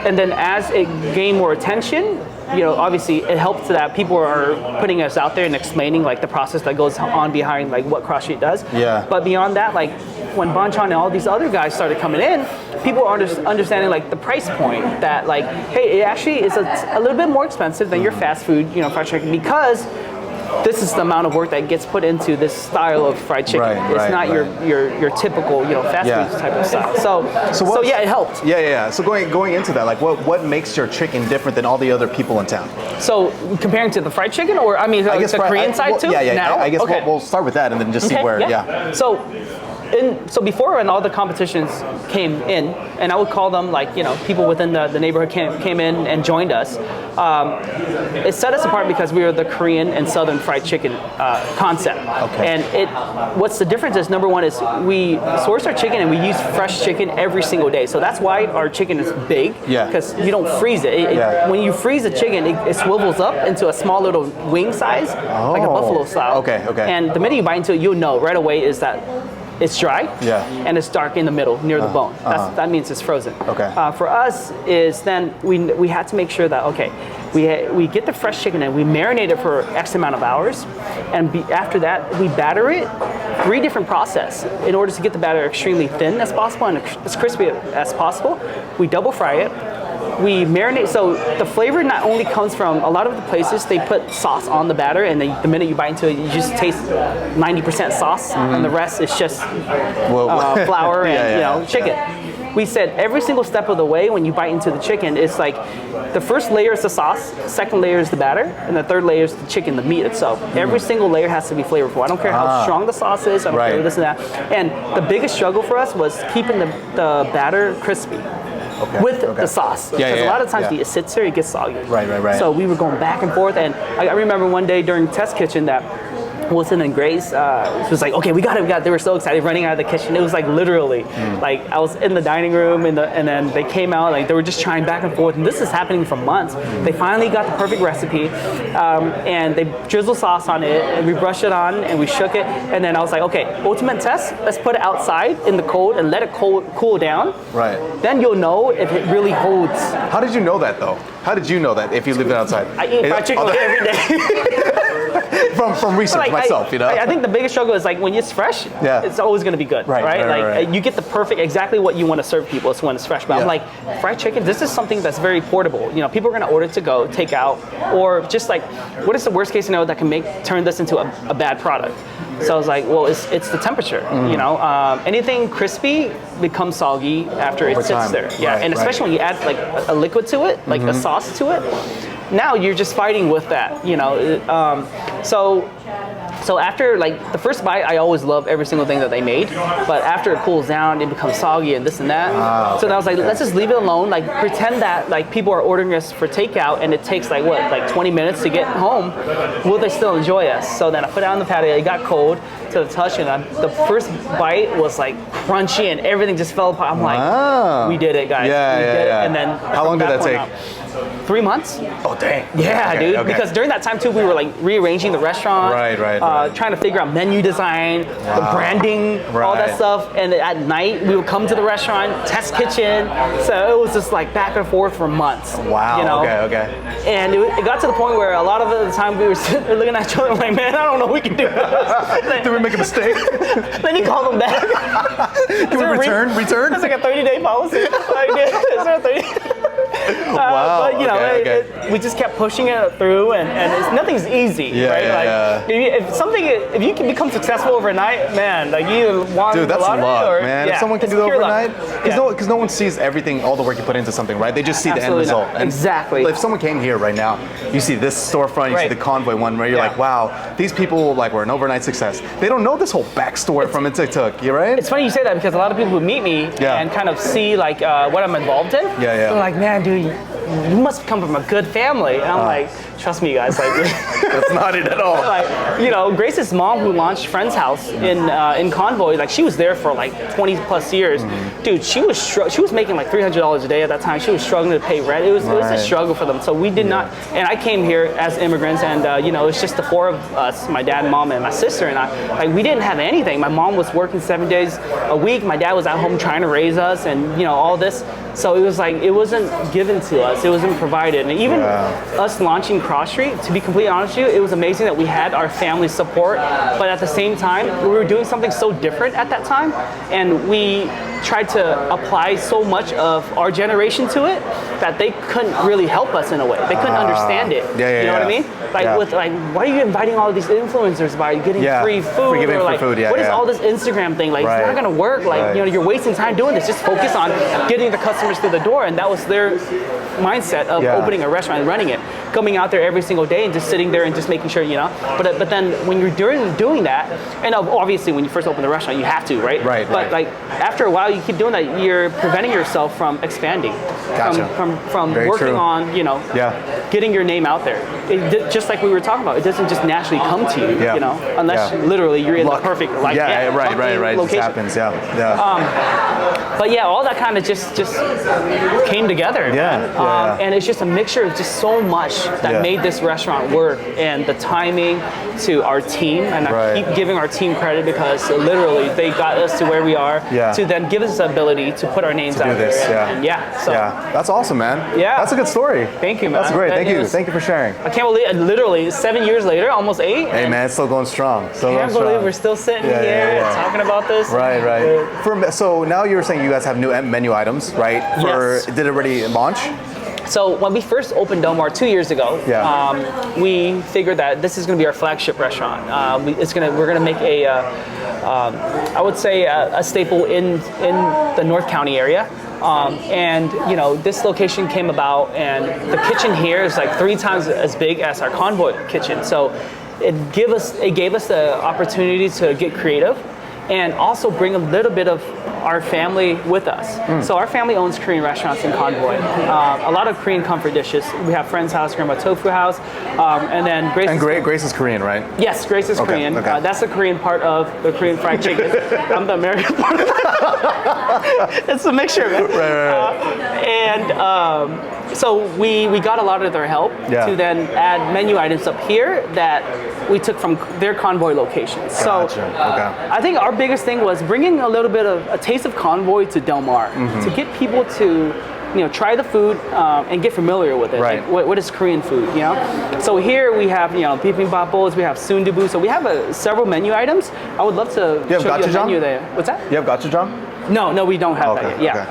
And then as it gained more attention, obviously it helped that people are putting us out there and explaining like the process that goes on behind like what CrossFit does. Yeah. But beyond that, like when Banchan and all these other guys started coming in, people are understanding like the price point that like, hey, it actually is a little bit more expensive than your fast food, fried chicken, because this is the amount of work that gets put into this style of fried chicken. It's not your typical fast food type of style. So yeah, it helped. Yeah. So going into that, like what makes your chicken different than all the other people in town? So comparing to the fried chicken, or I mean, the Korean side too. Yeah. Now? I guess we'll start with that and then just see where. Yeah. So before, when all the competitions came in, and I would call them like people within the neighborhood came in and joined us. It set us apart because we were the Korean and Southern fried chicken concept. Okay. And what's the difference is, number one is we source our chicken and we use fresh chicken every single day. So that's why our chicken is big. Yeah. Because you don't freeze it. When you freeze a chicken, it swivels up into a small little wing size, like a buffalo style. Okay. And the minute you bite into it, you'll know right away is that it's dry, and it's dark in the middle near the bone. That means it's frozen. Okay. For us is then we had to make sure that we get the fresh chicken and we marinate it for X amount of hours, and after that we batter it 3 different process in order to get the batter extremely thin as possible and as crispy as possible. We double fry it. we marinate. So the flavor not only comes from a lot of the places they put sauce on the batter, and then the minute you bite into it, you just taste 90% sauce, and the rest is just flour and chicken. We said every single step of the way when you bite into the chicken, it's like the first layer is the sauce, second layer is the batter, and the third layer is the chicken, the meat itself. Every single layer has to be flavorful. I don't care how strong the sauce is, I don't care this and that. And the biggest struggle for us was keeping the batter crispy. With the sauce. Because a lot of times it sits there, it gets soggy. Right. So we were going back and forth, and I remember one day during test kitchen that Wilson and Grace was like, okay, we got it. They were so excited running out of the kitchen. It was like literally, like I was in the dining room and then they came out, like they were just trying back and forth. And this is happening for months. They finally got the perfect recipe and they drizzled sauce on it and we brushed it on and we shook it. And then I was like, okay, ultimate test, let's put it outside in the cold and let it cool down. Right. Then you'll know if it really holds. How did you know that though? How did you know that if you leave it outside? I eat fried chicken every day. from research myself, you know. I think the biggest struggle is like when it's fresh, it's always going to be good, right? You get the perfect, exactly what you want to serve people is when it's fresh. But I'm like, fried chicken, this is something that's very portable. You know, people are going to order to go, take out, or just like, what is the worst case scenario that can turn this into a bad product? So I was like, well, it's the temperature. You know, anything crispy becomes soggy after it sits there. Yeah, and especially when you add like a liquid to it, like a sauce to it. Now you're just fighting with that, you know. So after like the first bite, I always love every single thing that they made. But after it cools down, it becomes soggy and this and that. So then I was like, let's just leave it alone. Like pretend that like people are ordering us for takeout and it takes like 20 minutes to get home. Will they still enjoy us? So then I put it on the patio. It got cold to the touch, and the first bite was like crunchy and everything just fell apart. I'm like, we did it, guys. We did it. And then how long did that take? 3 months. Oh dang. Yeah, dude. Okay. Because during that time too, we were like rearranging the restaurant, trying to figure out menu design, the branding, all that stuff. And at night, we would come to the restaurant, test kitchen. So it was just like back and forth for months. Wow. You know? Okay. And it got to the point where a lot of the time we were sitting there looking at each other like, man, I don't know if we can do this. Did we make a mistake? Then you call them back. Can we return? It's like a 30-day policy. Is there a 30? Wow. But you know, we just kept pushing it through, and nothing's easy, right? If you can become successful overnight, man, like you either won Dude, that's the lottery luck, or, man. If someone can do it overnight, because because no one sees everything, all the work you put into something, right? They just see the end result. And exactly. If someone came here right now, you see this storefront, you see the Convoy one, where you're like, wow, these people like were an overnight success. They don't know this whole backstory from it took, you right? It's funny you say that because a lot of people who meet me and kind of see like what I'm involved in, they're like, man, dude, you must come from a good family. And I'm like, trust me, guys. Like, that's not it at all. Like, you know, Grace's mom, who launched Friend's House in Convoy, like she was there for like 20 plus years. Dude, she was making like $300 a day at that time. She was struggling to pay rent. It was a struggle for them. So we did not. And I came here as immigrants, and you know, it's just the four of us, my dad, mom, and my sister, and I. Like, we didn't have anything. My mom was working 7 days a week. My dad was at home trying to raise us, and you know, all this. So it was like, it wasn't given to us. It wasn't provided. And even us launching Cross Street, to be completely honest with you, it was amazing that we had our family support. But at the same time, we were doing something so different at that time. And we tried to apply so much of our generation to it that they couldn't really help us in a way. They couldn't understand it. You know what I mean? Like with like, why are you inviting all of these influencers by getting free food? Or like, what is all this Instagram thing? Like, it's not gonna work. Like, you know, you're wasting time doing this. Just focus on getting the customers through the door. And that was their mindset of opening a restaurant and running it, coming out there every single day and just sitting there and just making sure, you know. But then when you're doing that, and obviously when you first open the restaurant, you have to, right? But like after a while, you keep doing that, you're preventing yourself from expanding, from working on, you know, getting your name out there. Just like we were talking about, it doesn't just naturally come to you, you know, unless literally you're in the perfect right. It just happens, but yeah, all that kind of just came together. And it's just a mixture of just so much that made this restaurant work, and the timing to our team, and I keep giving our team credit because literally they got us to where we are to then give us the ability to put our names out there. So that's awesome, man. That's a good story. Thank you, man. That's great. Thank you for sharing. I can't believe, literally 7 years later, almost 8. Hey man, it's still going strong. I can't believe we're still sitting here talking about this. So now you were saying you guys have new menu items, right? Did it already launch? So when we first opened Del Mar 2 years ago, Yeah. we figured that this is going to be our flagship restaurant. We're going to make I would say a staple in the North County area. And you know, this location came about, and the kitchen here is like 3 times as big as our Convoy kitchen. So it gave us the opportunity to get creative, and also bring a little bit of our family with us. So our family owns Korean restaurants in Convoy. A lot of Korean comfort dishes. We have Friend's House, Grandma Tofu House, and then Grace. And Grace is Korean, right? Yes, Grace is Korean. Okay. That's the Korean part of the Korean fried chicken. I'm the American part. It's a mixture, man. Right. So we got a lot of their help to then add menu items up here that we took from their Convoy locations. Gotcha. So Okay. I think our biggest thing was bringing a little bit of a taste of Convoy to Del Mar to get people to try the food and get familiar with it. Right. Like, what is Korean food, So here we have, bibimbap bowls, we have sundubu. So we have several menu items. I would love to You have show you a gochujang? menu there. What's that? You have gochujang? No, we don't have that yet. Yeah.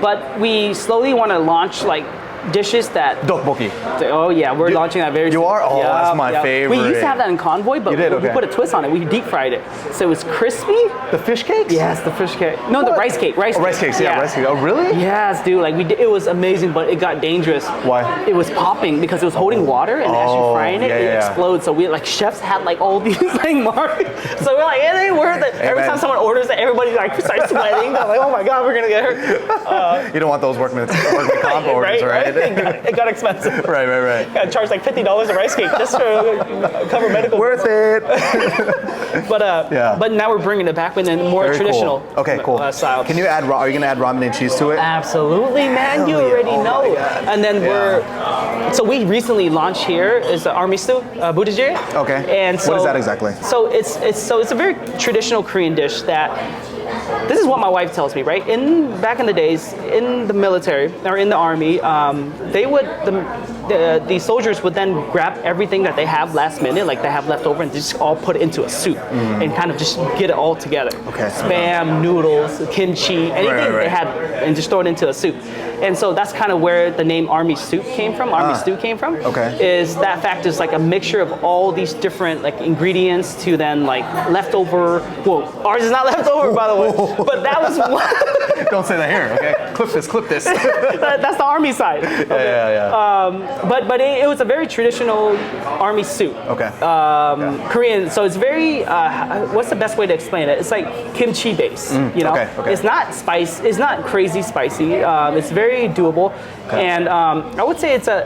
But we slowly want to launch like dishes that. Dokboki. Oh yeah, we're launching that very soon. You are? Oh, that's my favorite. We used to have that in Convoy, but You did? we Okay. put a twist on it. We deep fried it, so it was crispy. The fish cakes? Yes, the fish cake. No, the What? rice cake. Rice cakes. Yeah, rice cakes. Oh, really? Yes, dude. Like it was amazing, but it got dangerous. Why? It was popping because it was holding water, and as you're frying it, it explodes. So we chefs had like all these like marks. So we're like, it ain't worth it. Every time someone orders it, everybody like starts sweating. They're like, oh my god, we're gonna get hurt. You don't want those workman combo orders, right? It got expensive. Right. Got charged like $50 a rice cake just to cover medical. Worth it. But now we're bringing it back with a more Very traditional cool. Okay, cool. style. Can you add? Are you gonna add ramen and cheese to it? Absolutely, man. Hell You yeah. already Oh know. my God. And then so we recently launched here is the army stew, budae. Okay. And so what is that exactly? So it's a very traditional Korean dish that. This is what my wife tells me, right? Back in the days, in the military or in the army, the soldiers would then grab everything that they have last minute, like they have left over, and just all put it into a soup and kind of just get it all together. Okay. Spam, noodles, kimchi, anything they had, and just throw it into a soup. And so that's kind of where the name Army Soup came from. Army Stew came from. Okay. Is that fact is like a mixture of all these different like ingredients to then like leftover. Well, ours is not leftover, by the way, but that was one. Don't say that here, okay? Clip this. That's the Army side. Yeah. But it was a very traditional Army soup. Okay. Korean. So it's very. What's the best way to explain it? It's like kimchi base. Okay. It's not spice. It's not crazy spicy. It's very doable, and I would say it's a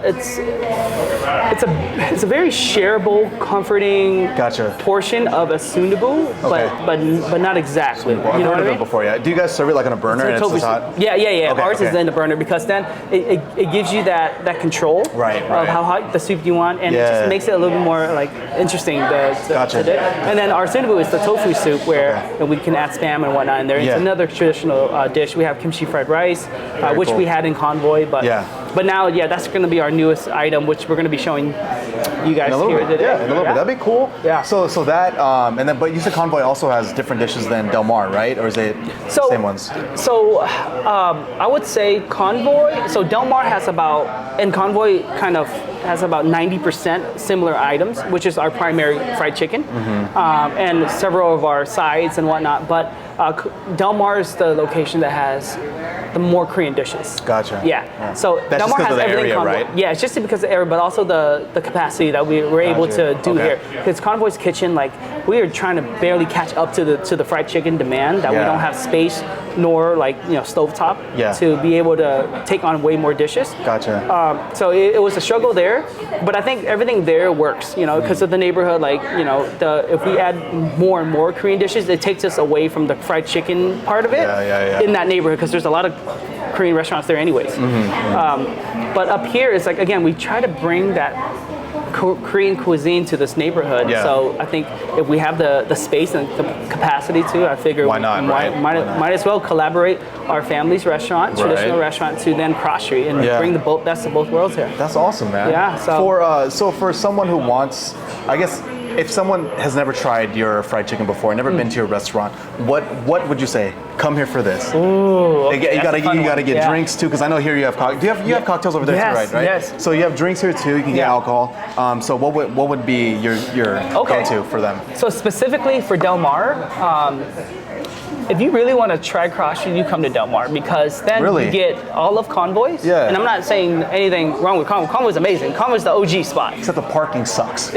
very shareable, comforting portion of a sundubu, but not exactly. I've heard of it before. Yeah. Do you guys serve it like on a burner and it's just hot? Yeah. Okay, Ours is in the burner because then it gives you that control of how hot the soup you want, and it just makes it a little bit more like interesting. And then our sundubu is the tofu soup where we can add spam and whatnot in there. It's another traditional dish. We have kimchi fried rice, which we had in Convoy, but now that's going to be our newest item, which we're going to be showing you guys here today. Yeah, in a little bit. That'd be cool. Yeah. So that but you said Convoy also has different dishes than Del Mar, right? Or is it the same ones? So I would say Convoy. So Del Mar has and Convoy kind of has about 90% similar items, which is our primary fried chicken, and several of our sides and whatnot. But Del Mar is the location that has the more Korean dishes. Gotcha. Yeah. So that's Del Mar just has of the everything area, Convoy. right? Yeah, it's just because of the area, but also the capacity that we were able to do here. Because Convoy's kitchen, like we are trying to barely catch up to the fried chicken demand that we don't have space nor stovetop to be able to take on way more dishes. Gotcha. So it was a struggle there, but I think everything there works, because of the neighborhood. Like, if we add more and more Korean dishes, it takes us away from the fried chicken part of it in that neighborhood, because there's a lot of Korean restaurants there anyways. But up here, it's like, again, we try to bring that Korean cuisine to this neighborhood. So I think if we have the space and the capacity to, I figure why not? Might as well collaborate our family's restaurant, traditional restaurant, to then cross street and bring the best of both worlds here. That's awesome, man. Yeah. So for someone who wants, I guess, If someone has never tried your fried chicken before, never been to your restaurant, what would you say? Come here for this. Ooh, okay, you gotta get drinks too, because I know here you have you have cocktails over there too, right? Yes. So you have drinks here too. You can get alcohol. So what would be your go-to for them? So specifically for Del Mar, if you really want to try cross street, you come to Del Mar, because then you get all of Convoy's. Yeah. And I'm not saying anything wrong with Convoy. Convoy's amazing. Convoy's the OG spot. Except the parking sucks.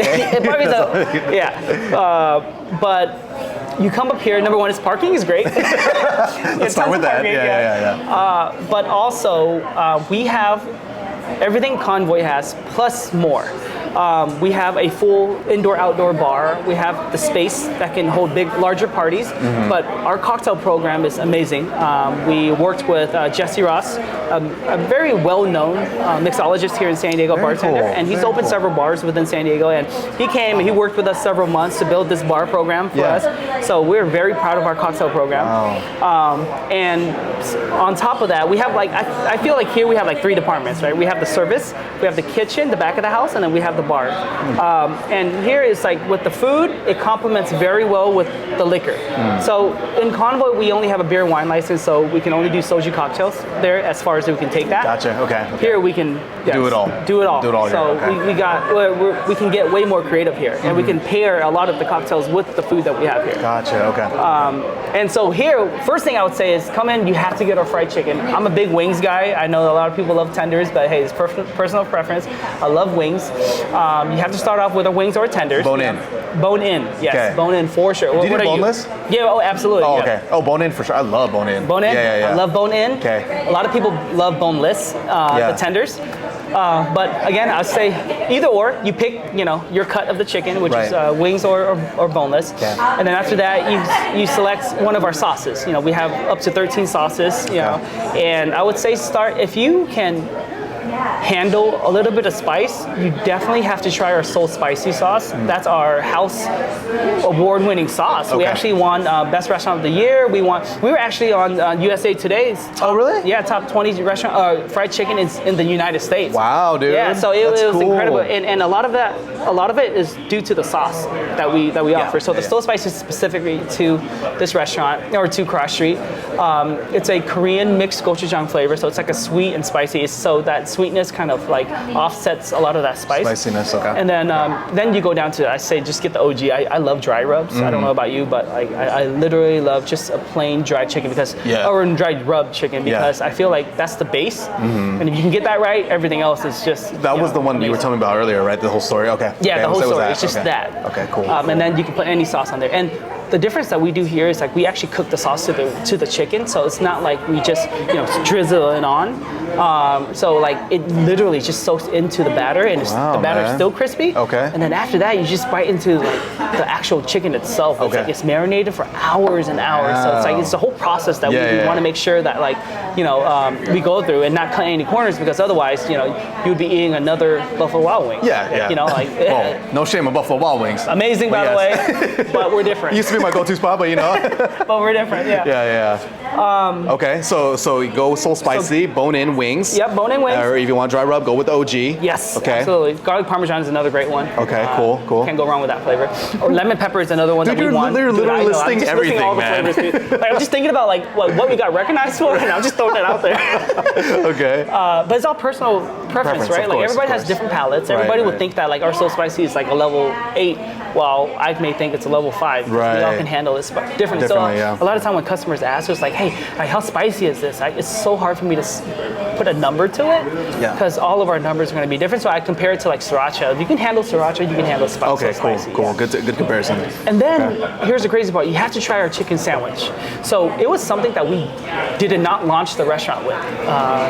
But you come up here. Number one is parking is great. Let's start with that. Yeah. But also we have everything Convoy has plus more. We have a full indoor-outdoor bar. We have the space that can hold larger parties. But our cocktail program is amazing. We worked with Jesse Ross, a very well-known mixologist here in San Diego, bartender, and he's opened several bars within San Diego. And he came and he worked with us several months to build this bar program for us. So we're very proud of our cocktail program. And on top of that, we have I feel like here we have 3 departments, right? We have the service, we have the kitchen, the back of the house, and then we have the bar. And here is with the food, it complements very well with the liquor. So in Convoy, we only have a beer and wine license, so we can only do soju cocktails there as far as we can take that. Gotcha. Okay. Here we can do it all. Do it all. Do it all. So here. we can get way more creative here, and we can pair a lot of the cocktails with the food that we have here. Gotcha. Okay. And so here, first thing I would say is come in. You have to get our fried chicken. I'm a big wings guy. I know a lot of people love tenders, but hey, it's personal preference. I love wings. You have to start off with a wings or tenders. Bone in. Bone in, yes. Okay. Bone in for sure. Do you do boneless? Yeah, absolutely. Oh, okay. Oh, bone in for sure. I love bone in. Bone in? Yeah. I love bone in. Okay. A lot of people love boneless, the tenders. But again, I say either or. You pick, your cut of the chicken, which is wings or boneless. Okay. And then after that, you select one of our sauces. We have up to 13 sauces. And I would say start if you can handle a little bit of spice, you definitely have to try our Soul Spicy sauce. That's our house award-winning sauce. Okay. We actually won Best Restaurant of the Year. We were actually on USA Today's top, really? Yeah, top 20 restaurant fried chicken in the United States. Wow, dude. Yeah, so it was cool. incredible, and a lot of it is due to the sauce that we offer. So the Soul Spicy is specifically to this restaurant or to Cross Street. It's a Korean mixed gochujang flavor, so it's like a sweet and spicy. So that sweetness kind of offsets a lot of that spiciness. Okay. And then you go down to, I say, just get the OG. I love dry rubs. I don't know about you, but I literally love just a plain dried chicken or dried rub chicken because I feel like that's the base. And if you can get that right, everything else is just that was the one amazing. You were telling me about earlier, right? The whole story. Okay. Yeah, the whole story. It's just that. Okay, cool. And then you can put any sauce on there. And the difference that we do here is we actually cook the sauce to the chicken, so it's not like we just drizzle it on. So it literally just soaks into the batter, and the batter is still crispy. Okay. And then after that, you just bite into the actual chicken itself. It's it's marinated for hours and hours. So it's the whole process that we want to make sure that we go through and not cut any corners, because otherwise you'd be eating another Buffalo Wild Wings. Well, no shame on Buffalo Wild Wings. Amazing, by the way, but we're different. Used to be my go-to spot, but but we're different. Yeah. Okay, so you go Soul Spicy, bone-in wings. Yep, bone-in wings. Or if you want dry rub, go with the OG. Yes, okay. Absolutely. Garlic Parmesan is another great one. Okay, cool. Can't go wrong with that flavor. Or lemon pepper is another one that we want. You're literally listing everything, all the man. flavors, dude. I'm just thinking about what we got recognized for, and I'm just throwing it out there. Okay. But it's all personal preference, right? Everybody has different palates. Everybody would think that our Soul Spicy is a level 8, while I may think it's a level 5. Right. We all can handle this differently. So a lot of time when customers ask us hey, how spicy is this? It's so hard for me to put a number to it because all of our numbers are going to be different. So I compare it to sriracha. If you can handle sriracha, you can handle spicy. Okay, cool. Yeah. Good comparison. And then here's the crazy part: you have to try our chicken sandwich. So it was something that we did not launch the restaurant with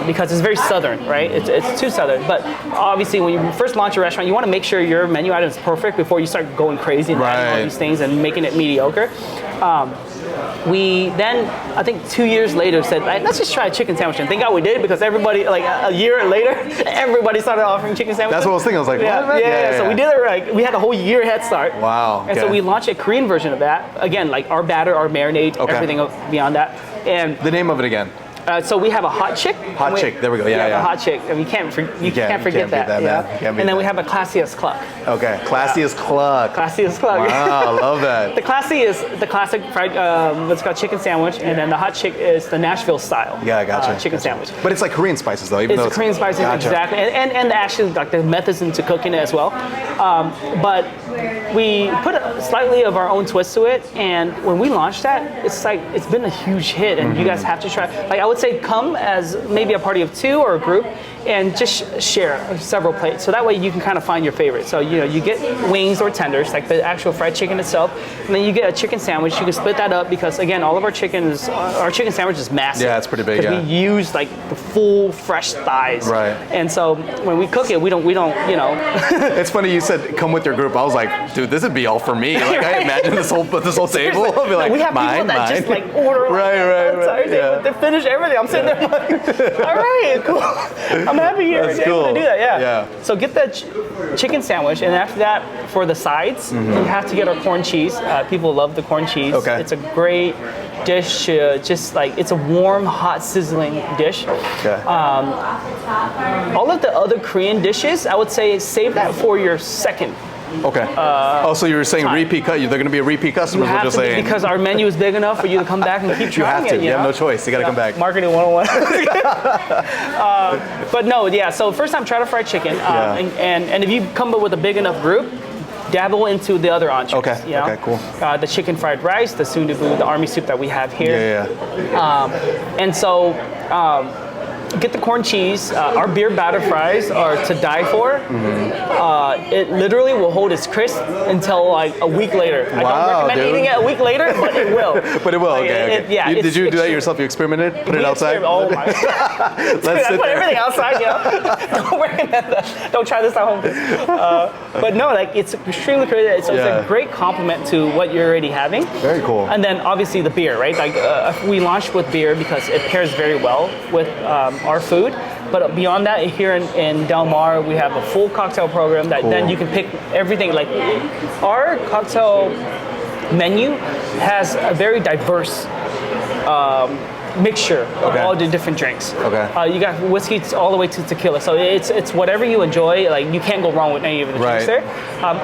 because it's very southern, right? It's too southern. But obviously, when you first launch a restaurant, you want to make sure your menu item is perfect before you start going crazy and adding all these things and making it mediocre. We then, I think 2 years later, said, let's just try a chicken sandwich. And thank God we did, because everybody, a year later, everybody started offering chicken sandwiches. That's what I was thinking. I was like, yeah. So we did it we had a whole year head start. Wow. And so we launched a Korean version of that. Again, our batter, our marinade, everything beyond that. And the name of it again? So we have a hot chick. Hot chick. There we go. Yeah, a yeah. hot chick. And you can't forget beat that. that, man. Yeah. Can't beat And then we that. have a classiest cluck. Okay. Classiest cluck. Classiest cluck. Wow, love that. The classy is the classic fried, what's called chicken sandwich, and then the hot chick is the Nashville style. Yeah, I gotcha. Chicken sandwich. But it's like Korean spices though, even though It's Korean spices, Gotcha. exactly, and actually like the methods into cooking it as well. But we put slightly of our own twist to it, and when we launched that, it's been a huge hit, and you guys have to try. Like I would say, come as maybe a party of 2 or a group, and just share several plates. So that way you can kind of find your favorite. So you get wings or tenders, like the actual fried chicken itself, and then you get a chicken sandwich. You can split that up because again, all of our chicken sandwich is massive. Yeah, it's pretty big. Yeah. We use like the full fresh thighs. Right. And so when we cook it, we don't It's funny you said come with your group. I was like, dude, this would be all for me. Like I imagine this whole table. I'll be like, we have people that just like order right. Yeah. They finish everything. I'm sitting there like, all right, cool. I'm happy you're That's able to cool. do that. Yeah. Yeah. So get that chicken sandwich, and after that, for the sides, you have to get our corn cheese. People love the corn cheese. Okay. It's a great dish. Just like it's a warm, hot, sizzling dish. Okay. All of the other Korean dishes, I would say, save that for your second. Okay. So you were saying repeat cut. They're going to be a repeat customers. You We're have just to be, saying because our menu is big enough for you to come back and keep trying you have to. it. You have no choice. You got to come back. Marketing 101. But no, yeah. So first time try to fry chicken, and if you come up with a big enough group, dabble into the other entrees. Okay. You know? Okay. Cool. The chicken fried rice, the sundubu, the army soup that we have here. Yeah. And so. Get the corn cheese. Our beer batter fries are to die for. It literally will hold its crisp until like a week later. I don't recommend eating it a week later, but it will. But it will. Like, Okay. Did you do that yourself? You experimented? Put it outside? Oh my God. I put everything outside, Don't recommend that. Don't try this at home. But no, like it's extremely creative. So it's a great compliment to what you're already having. Very cool. And then obviously the beer, right? Like we launched with beer because it pairs very well with our food. But beyond that, here in Del Mar, we have a full cocktail program that then you can pick everything. Like our cocktail menu has a very diverse mixture of all the different drinks. Okay. You got whiskey all the way to tequila, so it's whatever you enjoy. Like you can't go wrong with any of the drinks there.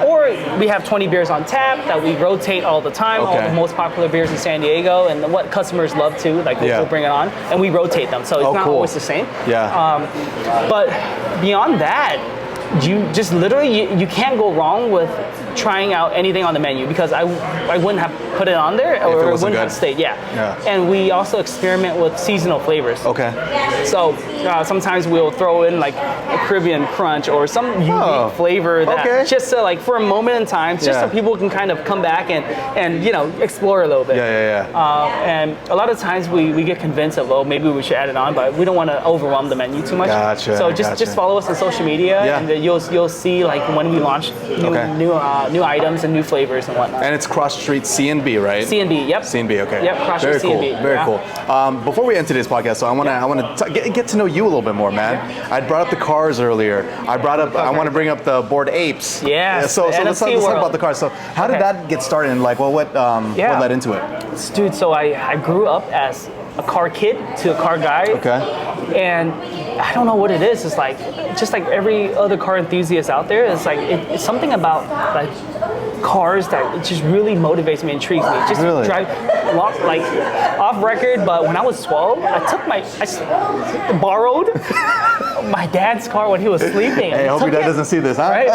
Or we have 20 beers on tap that we rotate all the time. All the most popular beers in San Diego and what customers love too. Like we'll bring it on and we rotate them, so it's not always the same. Yeah. But beyond that, you just literally you can't go wrong with trying out anything on the menu because I wouldn't have put it on there or it wouldn't have stayed. Yeah. And we also experiment with seasonal flavors. Okay. So sometimes we'll throw in like a Caribbean crunch or some unique flavor that just to, like for a moment in time, just so people can kind of come back and explore a little bit. And a lot of times we get convinced of maybe we should add it on, but we don't want to overwhelm the menu too much. Gotcha. So just follow us on social media and then you'll see like when we launch new items and new flavors and whatnot. And it's cross street C&B, right? C&B, yep. C&B, okay. Yep, cross street C&B. Very cool. Before we end today's podcast, so I want to get to know you a little bit more, man. I brought up the cars earlier. I want to bring up the Bored Apes. Yeah. So let's talk about the cars. So how did that get started? And like, what led into it? Dude, so I grew up as a car kid to a car guy. Okay. And I don't know what it is. It's like just like every other car enthusiast out there. It's like it's something about like cars that it just really motivates me, intrigues me. Just drive like off record. But when I was 12, I borrowed my dad's car when he was sleeping. Hey, I hope your dad doesn't see this, huh? Right.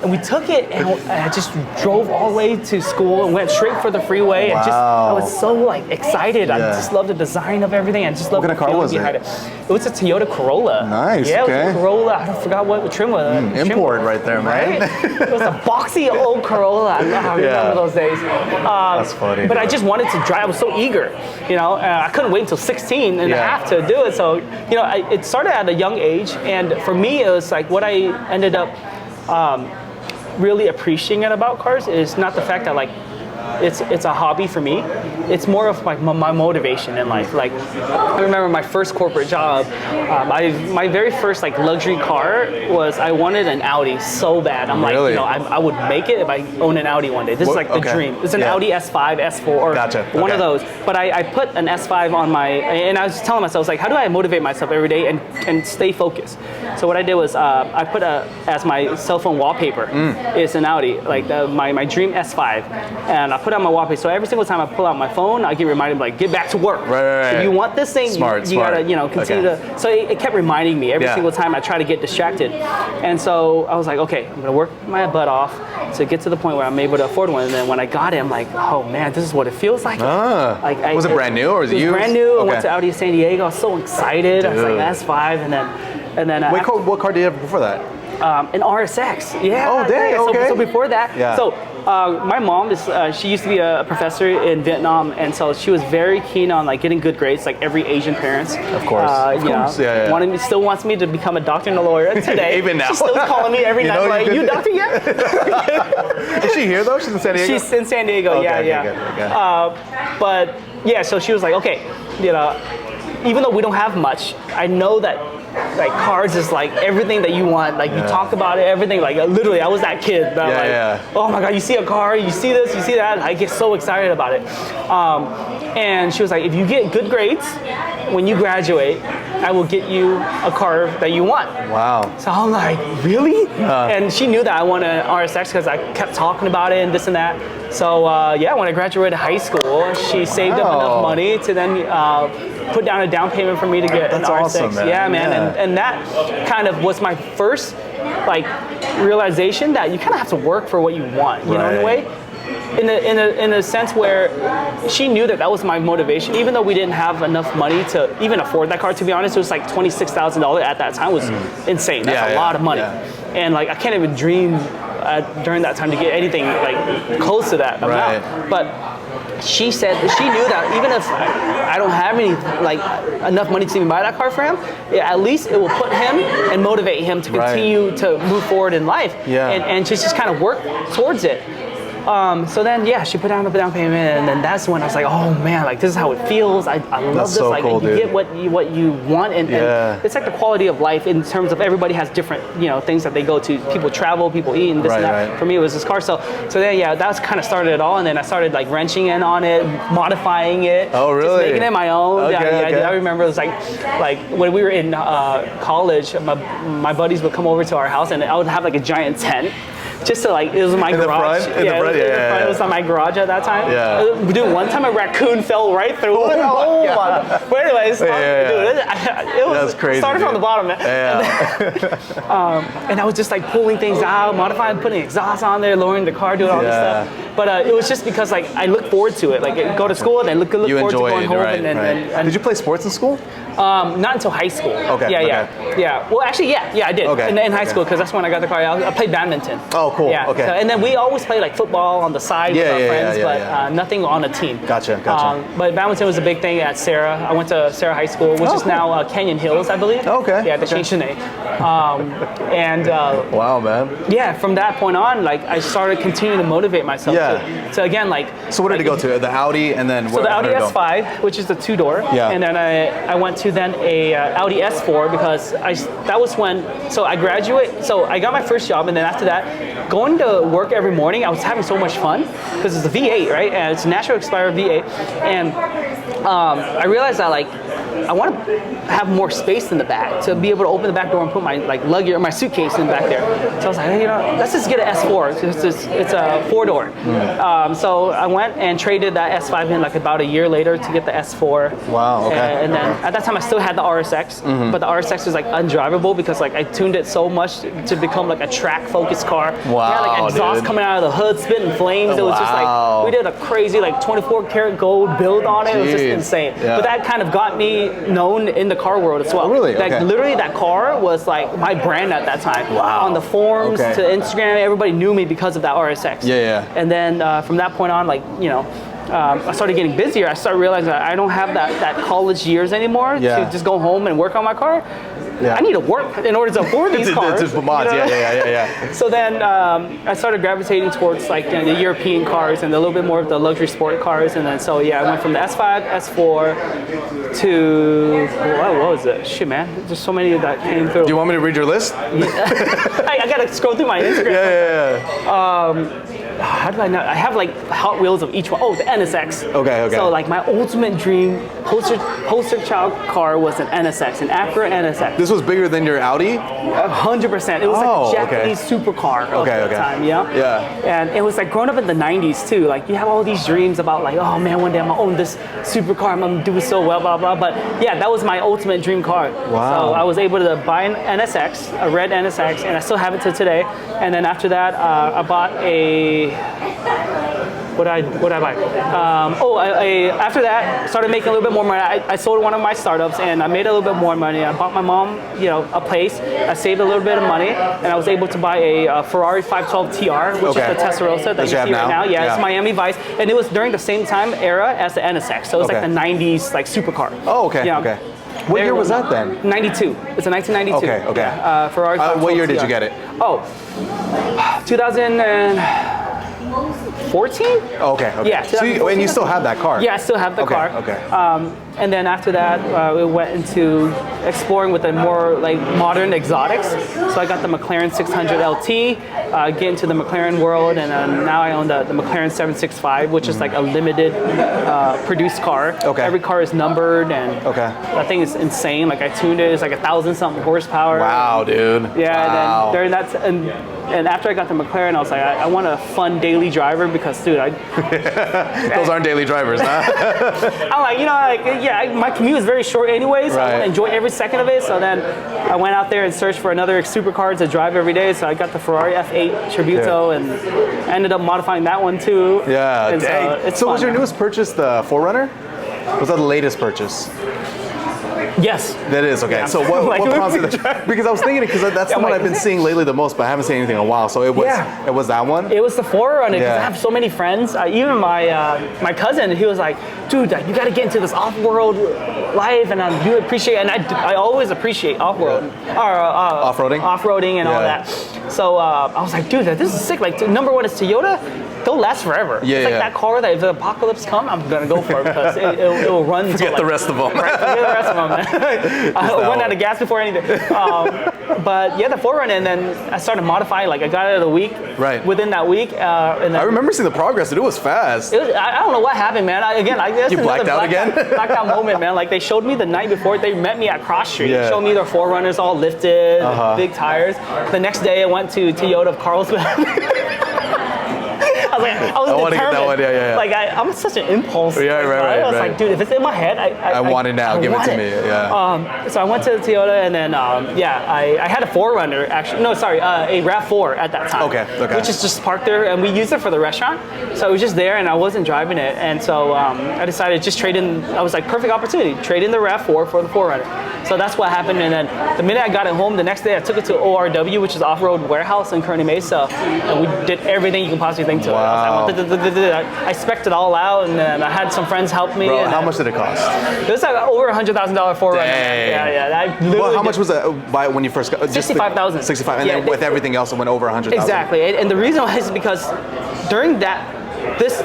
And we took it and I just drove all the way to school and went straight for the freeway. And I was so like excited. I just loved the design of everything. I just loved the feeling behind it. It was a Toyota Corolla. Nice. Yeah, it was a Corolla. I forgot what trim was. Import right there, man. Right? It was a boxy old Corolla. I remember those days. That's funny. But I just wanted to drive. I was so eager, I couldn't wait until 16 and a half to do it. So, it started at a young age. And for me, it was like what I ended up really appreciating about cars is not the fact that like it's a hobby for me. It's more of like my motivation in life. Like I remember my first corporate job. My very first like luxury car was I wanted an Audi so bad. I'm like, Really? I would make it if I own an Audi one day. This is like the dream. It's an Audi S5, S4, or one of those. But I put an S5 on my, and I was telling myself, like, how do I motivate myself every day and stay focused? So what I did was I put as my cell phone wallpaper is an Audi, like my dream S5, and I put it on my wallpaper. So every single time I pull out my phone, I get reminded, like, get back to work. Right. If you want this thing, you gotta, continue to. So it kept reminding me every single time I try to get distracted, and so I was like, okay, I'm gonna work my butt off to get to the point where I'm able to afford one. And then when I got it, I'm like, oh man, this is what it feels like. Was it brand new or was it used? Brand new. I went to Audi San Diego. I was so excited. Dude. I was like, S5, and then. Wait, what car did you have before that? An RSX. Yeah. Oh, dang. Okay. So before that, so my mom is she used to be a professor in Vietnam, and so she was very keen on like getting good grades, like every Asian parents. Of course. Still wants me to become a doctor and a lawyer today. Even now. She's still calling me every night, like, you doctor yet? Is she here though? She's in San Diego. She's in San Diego. Okay. But yeah, so she was like, okay, even though we don't have much, I know that like cars is like everything that you want. Like you talk about it, everything. Like literally, I was that kid that oh my god, you see a car, you see this, you see that. I get so excited about it. And she was like, if you get good grades when you graduate, I will get you a car that you want. Wow. So I'm like, really? And she knew that I wanted an RSX because I kept talking about it and this and that. So when I graduated high school, she saved up enough money to then put down a down payment for me to get an RSX. Awesome, man. Yeah, man. And that kind of was my first like realization that you kind of have to work for what you want, you know, in a way. In a sense where she knew that was my motivation, even though we didn't have enough money to even afford that car. To be honest, it was like $26,000 at that time. It was insane. That's a lot of money, and like I can't even dream during that time to get anything like close to that amount. But she said she knew that even if I don't have enough money to even buy that car for him, at least it will put him and motivate him to continue to move forward in life and just kind of work towards it. So then, she put down the down payment, and then that's when I was like, oh man, like this is how it feels. I love this. So like cool, you get what you want, and it's like the quality of life in terms of everybody has different things that they go to. People travel, people eat, and this and that. For me, it was this car. So then that's kind of started it all, and then I started like wrenching in on it, modifying it. Oh really? Just making it my own. Okay. I remember it was like when we were in college, my buddies would come over to our house, and I would have like a giant tent. Just to like, it was my garage. In the front? It was on my garage at that time. Dude, one time a raccoon fell right through it. Oh my. But anyways, dude, it was crazy. Started from the bottom, man. And I was just like pulling things out, modifying, putting exhaust on there, lowering the car, doing all this stuff. But it was just because like I look forward to it. Like go to school and then look forward to going home. And did you play sports in school? Not until high school. Yeah. Well, actually, I did in high school because that's when I got the car. I played badminton. Oh, cool. Yeah. Okay. So, and then we always played like football on the side with our friends, but nothing on a team. Gotcha. But badminton was a big thing at Sarah. I went to Sarah High School, which is now Canyon Hills, I believe. Okay. Yeah, they changed the name. Wow, man. Yeah, from that point on, like I started continuing to motivate myself. So again, like. So what did you go to? The Audi, and then. So the Audi S5, which is the 2-door. Yeah. And then I went to then a Audi S4 because that was when. So I graduated. So I got my first job, and then after that, going to work every morning, I was having so much fun because it's a V8, right? And it's a natural expired V8, and I realized that like I want to have more space in the back to be able to open the back door and put my like luggage or my suitcase in the back there. So I was like, hey, let's just get an S4. It's a 4-door. So I went and traded that S5 in like about a year later to get the S4. Wow. Okay. And then at that time I still had the RSX, but the RSX was like undrivable because like I tuned it so much to become like a track focused car. Wow. It had like exhaust coming out of the hood, spitting flames. It was just like we did a crazy like 24 karat gold build on it. It was just insane. But that kind of got me known in the car world as well. Oh, really? Like literally that car was like my brand at that time. Wow. On the forums to Instagram, everybody knew me because of that RSX. Yeah. And then from that point on, like I started getting busier, I started realizing that I don't have that college years anymore to just go home and work on my car. I need to work in order to afford these cars. Just for mods, you know? yeah. So then I started gravitating towards like the European cars and a little bit more of the luxury sport cars, and then so I went from the S5, S4 to what was it? Shit, man, there's so many that came through. Do you want me to read your list? I gotta scroll through my Instagram. How did I not? I have like Hot Wheels of each one. Oh, the NSX. Okay. So like my ultimate dream poster child car was an NSX, an Acura NSX. This was bigger than your Audi? 100%. It was like a Japanese supercar of the time, Yeah. And it was like growing up in the 90s too. Like you have all these dreams about like, oh man, one day I'm gonna own this supercar, I'm gonna do so well, blah, blah. But yeah, that was my ultimate dream car. Wow. So I was able to buy an NSX, a red NSX, and I still have it to today. And then after that, I bought a, what did I buy? After that, started making a little bit more money. I sold one of my startups and I made a little bit more money. I bought my mom, a place. I saved a little bit of money, and I was able to buy a Ferrari 512 TR, which is the Testarossa that you see right now. Yeah, it's Miami Vice, and it was during the same time era as the NSX. So it was like the 90s like supercar. Oh, okay. What year was that then? 92. It's a 1992. Okay. Yeah, Ferrari 512 what year did TR. you get it? 2014? Okay. Yeah. So you still have that car? Yeah, I still have the car. Okay. And then after that, we went into exploring with the more like modern exotics. So I got the McLaren 600 LT, get into the McLaren world, and now I own the McLaren 765, which is like a limited produced car. Okay. Every car is numbered, and that thing is insane. Like I tuned it, it's like 1,000-something horsepower. Wow, dude. Yeah, wow. And then during that, and after I got the McLaren, I was like, I want a fun daily driver because, dude, those aren't daily drivers, huh? I'm like, my commute is very short anyway, so I want to enjoy every second of it. So then I went out there and searched for another supercar to drive every day. So I got the Ferrari F8 Tributo and ended up modifying that one too. Yeah, and dang. So was your newest purchase the 4Runner? Was that the latest purchase? Yes. That is, okay. Yeah. So what prompted that? Because I was thinking, because that's the one I've been seeing lately the most, but I haven't seen anything in a while. So it was that one? It was the 4Runner, because I have so many friends. Even my cousin, he was like, dude, you got to get into this off-world life, and you appreciate, and I always appreciate off-road, off-roading? Off-roading and all that. So I was like, dude, this is sick. Like, number one is Toyota. They'll last forever. It's like that car that if the apocalypse come, I'm gonna go for it because it will run. Forget the rest of them. Forget the rest of them, man. I'll run out of gas before anything. But yeah, the 4Runner, and then I started modifying. Like I got it in a week. Right. Within that week, and then I remember seeing the progress. It was fast. I don't know what happened, man. I guess you blacked out again. Blacked out moment, man. Like they showed me the night before. They met me at Cross Street. Yeah. Showed me their 4Runners all lifted, big tires. The next day, I went to Toyota of Carlsbad. I was want to get that one, Like I'm such an impulse. Right. I was like, dude, if it's in my head, I want it now. Give it to me. Yeah. So I went to the Toyota, and then I had a 4Runner actually. No, sorry, a RAV4 at that time. Okay. Which is just parked there, and we used it for the restaurant. So it was just there, and I wasn't driving it, and so I decided to just trade in. I was like, perfect opportunity, trade in the RAV4 for the 4Runner. So that's what happened, and then the minute I got it home, the next day I took it to ORW, which is off-road warehouse in Kearney Mesa, and we did everything you can possibly think to it. I spec'd it all out, and then I had some friends help me. Bro, how much did it cost? It was like over $100,000 4Runner. Yeah. How much was it when you first got? $65,000. $65,000, and then with everything else, it went over $100,000. Exactly, and the reason why is because during this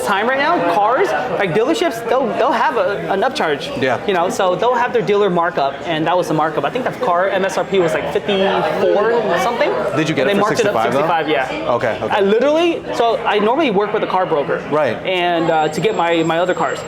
time right now, cars like dealerships, they'll have an upcharge. Yeah. So they'll have their dealer markup, and that was the markup. I think the car MSRP was like 54 something. Did you get it for 65? They marked it up 65. Yeah. Okay. I normally work with a car broker. Right. And to get my other cars.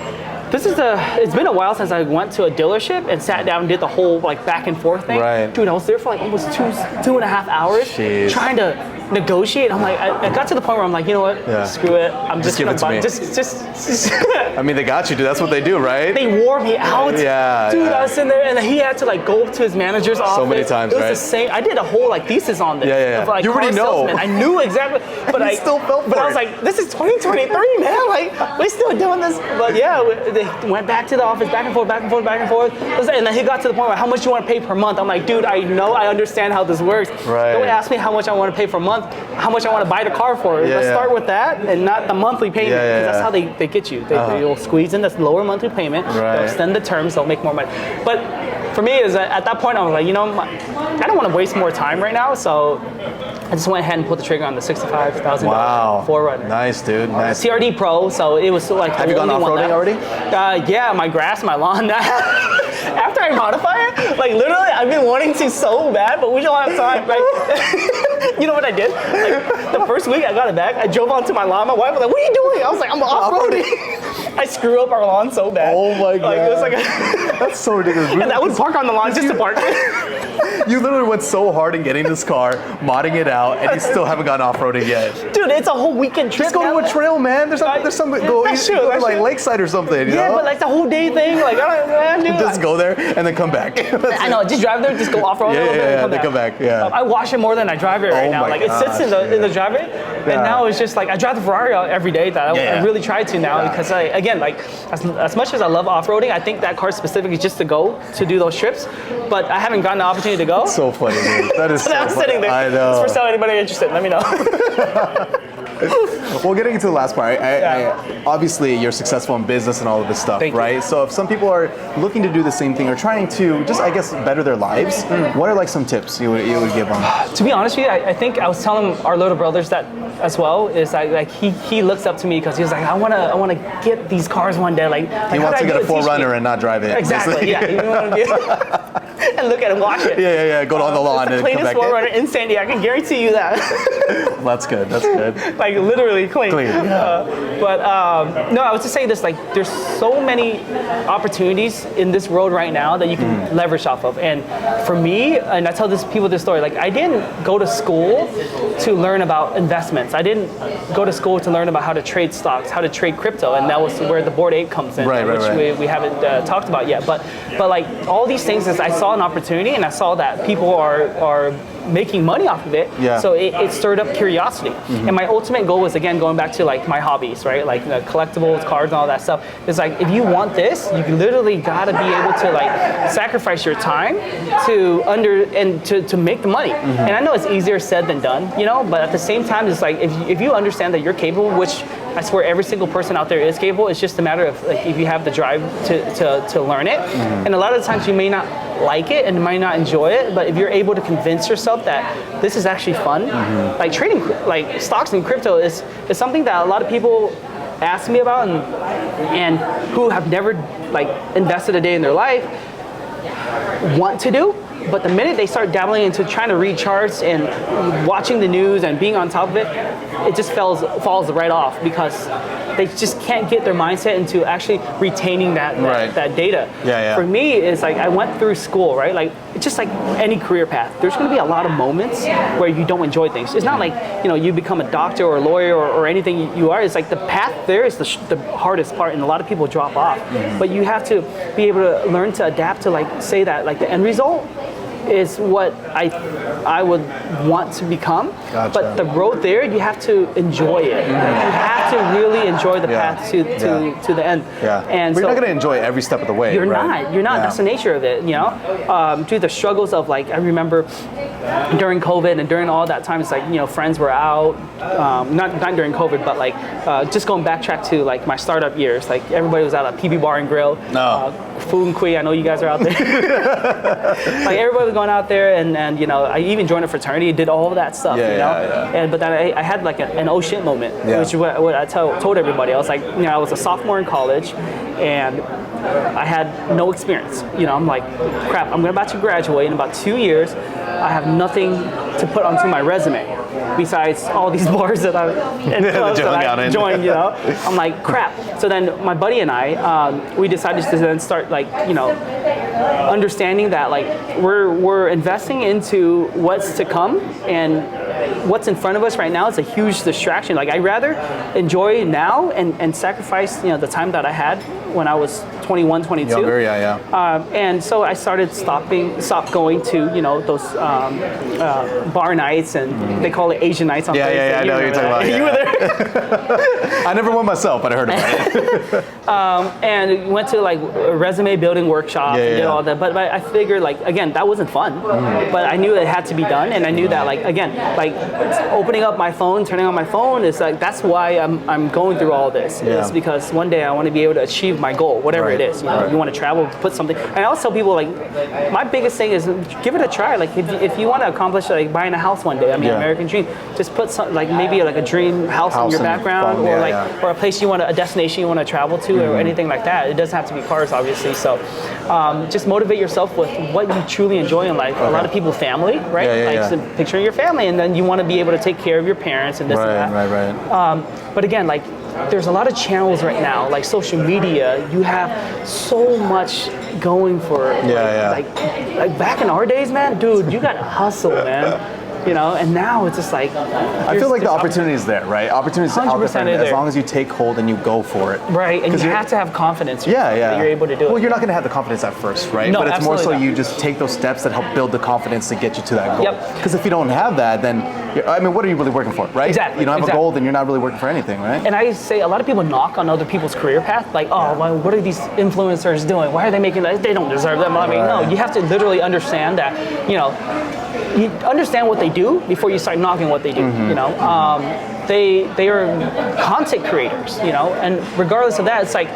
It's been a while since I went to a dealership and sat down and did the whole like back and forth thing. Right. Dude, I was there for like almost 2.5 hours trying to negotiate. I'm like, I got to the point where I'm like, you know what? Screw it. I'm just give gonna it to buy. me. Just. I mean, they got you, dude. That's what they do, right? They wore me out. Yeah. Dude, I was sitting there, and he had to like go up to his manager's office. So many times, it was the same. I did a whole like thesis on this. Yeah. Of, like, you already know. Salesman. I knew exactly, but I still felt for I was like, this is 2023, man. Like, we still doing this. But yeah, they went back to the office, back and forth, back and forth, back and forth. And then he got to the point where, how much you want to pay per month? I'm like, dude, I understand how this works. Right. Don't ask me how much I want to pay per month, how much I want to buy the car for. Let's start with that and not the monthly payment, because that's how they get you. They'll squeeze in this lower monthly payment, they'll extend the terms, they'll make more money. But for me, is at that point, I was like, I don't want to waste more time right now, so I just went ahead and pulled the trigger on the $65,000 4Runner. Nice, dude. Nice. CRD Pro, so it was like. Have you gone off-roading already? Yeah, my grass, my lawn. After I modify it, like literally, I've been wanting to so bad, but we don't have time. Like, you know what I did? Like, the first week I got it back, I drove onto my lawn. My wife was like, "What are you doing?" I was like, "I'm off-roading." I screw up our lawn so bad. Oh my god! It was like that's so ridiculous. And I would park on the lawn just to park. You literally went so hard in getting this car, modding it out, and you still haven't gone off-roading yet. Dude, it's a whole weekend trip. Just go to a trail, man. There's some go to like Lakeside or something. You know? But like the whole day thing, like I don't just go there and then come back. I know, just drive there, just go off-road a little bit and then come back. Yeah. I wash it more than I drive it right now. Like it sits in the driveway, and now it's just like I drive the Ferrari out every day. I really try to now because again, like as much as I love off-roading, I think that car specifically just to go to do those trips, but I haven't gotten the opportunity to go. That's so funny, dude. That is so I'm funny. sitting there. I know. It's for sale. Anybody interested? Let me know. Well, getting into the last part, obviously you're successful in business and all of this stuff, right? So if some people are looking to do the same thing or trying to just, I guess, better their lives, what are like some tips you would give them? To be honest with you, I think I was telling our little brothers that as well. Is like he looks up to me because he was like, I wanna get these cars one day. Like he wants to get a 4Runner and not drive it. Exactly. Yeah. You want to be and look at it, watch it. Yeah. Go on the lawn and come back. It's the cleanest 4Runner in San Diego. I can guarantee you that. That's good. That's good. Like literally clean. Yeah. No, I was just saying this. Like, there's so many opportunities in this world right now that you can leverage off of. And for me, and I tell people this story. Like, I didn't go to school to learn about investments. I didn't go to school to learn about how to trade stocks, how to trade crypto, and that was where the Bored Ape comes in, which we haven't talked about yet. But like all these things, is I saw an opportunity and I saw that people are making money off of it. Yeah. So it stirred up curiosity. And my ultimate goal was, again, going back to like my hobbies, right? Like collectibles, cards, and all that stuff. It's like, if you want this, you literally gotta be able to like sacrifice your time to make the money. And I know it's easier said than done, but at the same time, it's like, if you understand that you're capable, which I swear every single person out there is capable, it's just a matter of like, if you have the drive to learn it. And a lot of the times you may not like it and might not enjoy it, but if you're able to convince yourself that this is actually fun, like trading like stocks and crypto is something that a lot of people ask me about and who have never like invested a day in their life want to do. But the minute they start dabbling into trying to read charts and watching the news and being on top of it, it just falls right off because they just can't get their mindset into actually retaining that data. For me, it's like I went through school, right? Like it's just like any career path. There's going to be a lot of moments where you don't enjoy things. It's not like you become a doctor or a lawyer or anything you are. It's like the path there is the hardest part, and a lot of people drop off. But you have to be able to learn to adapt to like say that like the end result is what I would want to become. Gotcha. But the road there, you have to enjoy it. You have to really enjoy the path to the end. And but you're not going to enjoy every step of the way. You're not. That's the nature of it. Through the struggles of like, I remember during COVID and during all that time, it's like friends were out. Not during COVID, but like just going backtrack to like my startup years. Like everybody was out at PB Bar and Grill. Food and Kui, I know you guys are out there. Like everybody was going out there, and I even joined a fraternity, did all of that stuff, And but then I had like an oh shit moment, which is what I told everybody. I was like, I was a sophomore in college, and I had no experience. I'm like, crap, I'm about to graduate in about 2 years. I have nothing to put onto my resume besides all these bars that I joined, I'm like, crap. So then my buddy and I, we decided to then start like, understanding that like we're investing into what's to come, and what's in front of us right now is a huge distraction. Like, I'd rather enjoy now and sacrifice, the time that I had when I was 21, 22. Younger, yeah. And so I stopped going to, those bar nights, and they call it Asian nights on Thursday. I know what you're talking about. You were there? I never went myself, but I heard about it. And went to like a resume building workshop and did all that. But I figured, like, again, that wasn't fun. But I knew it had to be done, and I knew that, like, again, like opening up my phone, turning on my phone is like, that's why I'm going through all this. It's because one day I want to be able to achieve my goal, whatever it is. You want to travel, put something. And I always tell people, like, my biggest thing is give it a try. Like, if you want to accomplish like buying a house one day, American dream, just put some, like, maybe like a dream house in your background, or or a place a destination you want to travel to, or anything like that. It doesn't have to be cars, obviously. So just motivate yourself with what you truly enjoy in life. A lot of people, family, right? So picturing your family, and then you want to be able to take care of your parents and this and that. Right. But again, like, there's a lot of channels right now, like social media. You have so much going for it. Like back in our days, man, dude, you got to hustle, man. And now it's just like, I feel like the opportunity is there, right? Opportunities out there, as long as you take hold and you go for it. Right, and you have to have confidence that you're able to do it. Well, you're not going to have the confidence at first, right? No, but it's more so not. you just take those steps that help build the confidence to get you to that goal. Yep. Because if you don't have that, then, what are you really working for, right? Exactly. You don't have a goal, then you're not really working for anything, right? And I say a lot of people knock on other people's career path, like, well, what are these influencers doing? Why are they making that? They don't deserve that money. No, you have to literally understand that, you understand what they do before you start knocking what they do. They are content creators, and regardless of that, it's like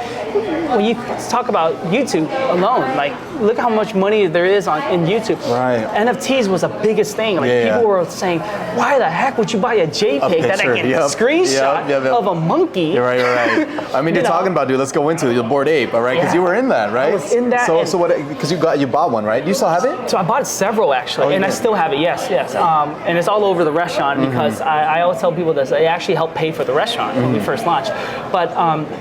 when you talk about YouTube alone, like, look how much money there is in YouTube. Right. NFTs was the biggest thing. Like, people were saying, why the heck would you buy a JPEG that I get a screenshot of a monkey? You're right. I mean, you're talking about, dude, let's go into the Bored Ape, all right? Because you were in that, right? I was in that. So what? Because you bought one, right? You still have it? So I bought several, actually, and I still have it. Yes. And it's all over the restaurant because I always tell people this. It actually helped pay for the restaurant when we first launched. But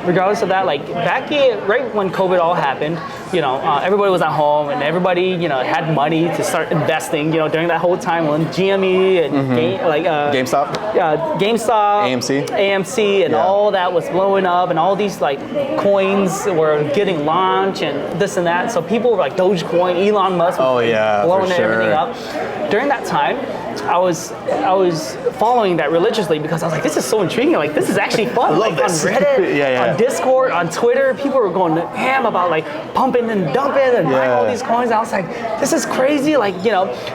regardless of that, like, right when COVID all happened, everybody was at home and everybody, had money to start investing. During that whole time when GME and GameStop, AMC, and all that was blowing up, and all these like coins were getting launched and this and that. So people were like Dogecoin, Elon Musk, blowing everything up. During that time, I was following that religiously because I was like, this is so intriguing. Like, this is actually fun. I love like this. On Reddit, on Discord, on Twitter, people were going ham about like pumping and dumping and buying all these coins. I was like, this is crazy. Like,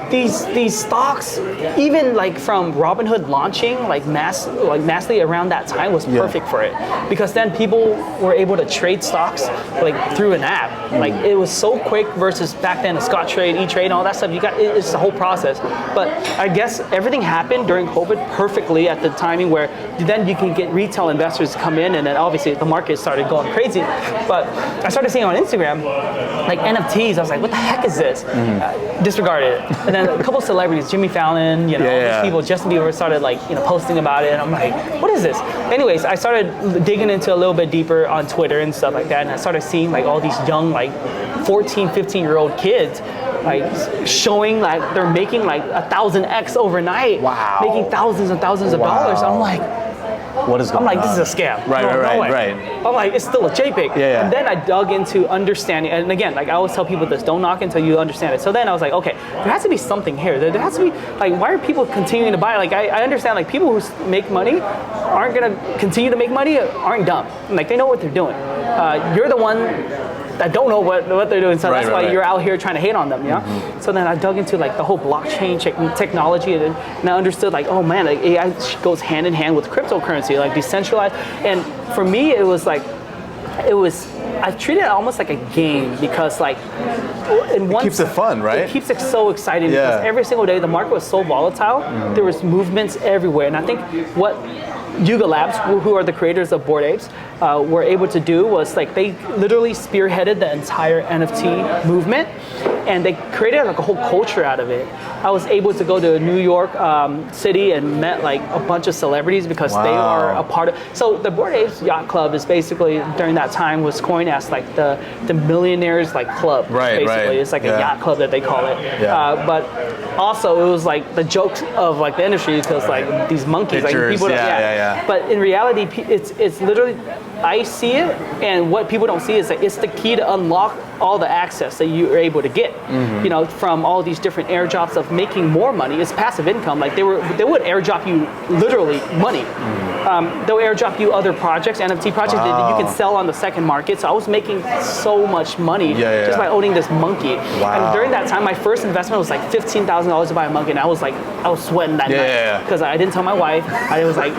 these stocks, even like from Robinhood launching like massively around that time was perfect for it, because then people were able to trade stocks like through an app. Like, it was so quick versus back then, Scottrade, E-Trade, and all that stuff. It's the whole process. But I guess everything happened during COVID perfectly at the timing where then you can get retail investors to come in, and then obviously the market started going crazy. But I started seeing on Instagram like NFTs. I was like, what the heck is this? Disregarded it. And then a couple of celebrities, Jimmy Fallon, all these people, Justin Bieber started like posting about it, and I'm like, what is this? Anyways, I started digging into a little bit deeper on Twitter and stuff like that, and I started seeing like all these young like 14, 15-year-old kids like showing like they're making like 1,000x overnight, making thousands and thousands of dollars. I'm like, what is going on? I'm like, this is a scam. Right. I'm like, it's still a JPEG. And then I dug into understanding, and again, like I always tell people this, don't knock until you understand it. So then I was like, okay, there has to be something here. There has to be, like, why are people continuing to buy? Like, I understand, like, people who make money aren't gonna continue to make money, aren't dumb. Like, they know what they're doing. You're the one that don't know what they're doing, so that's why you're out here trying to hate on them, So then I dug into like the whole blockchain technology, and I understood like, oh man, like AI goes hand in hand with cryptocurrency, like decentralized. And for me, it was I treated it almost like a game, because like in one, it keeps it fun, right? It keeps it so exciting because every single day the market was so volatile. There was movements everywhere, and I think what Yuga Labs, who are the creators of Bored Apes, were able to do was like they literally spearheaded the entire NFT movement, and they created like a whole culture out of it. I was able to go to New York City and met like a bunch of celebrities because they are a part of. So the Bored Apes Yacht Club is basically during that time was coined as like the millionaires like club. Basically, it's like a yacht club that they call it. But also it was like the jokes of like the industry because like these monkeys, pictures, like people. But in reality, it's literally. I see it, and what people don't see is that it's the key to unlock all the access that you're able to get, you know, from all these different airdrops of making more money. It's passive income. Like they would airdrop you literally money. They'll airdrop you other projects, NFT projects that you can sell on the second market. So I was making so much money just by owning this monkey. And during that time, my first investment was like $15,000 to buy a monkey, and I was sweating that night because I didn't tell my wife. I was like,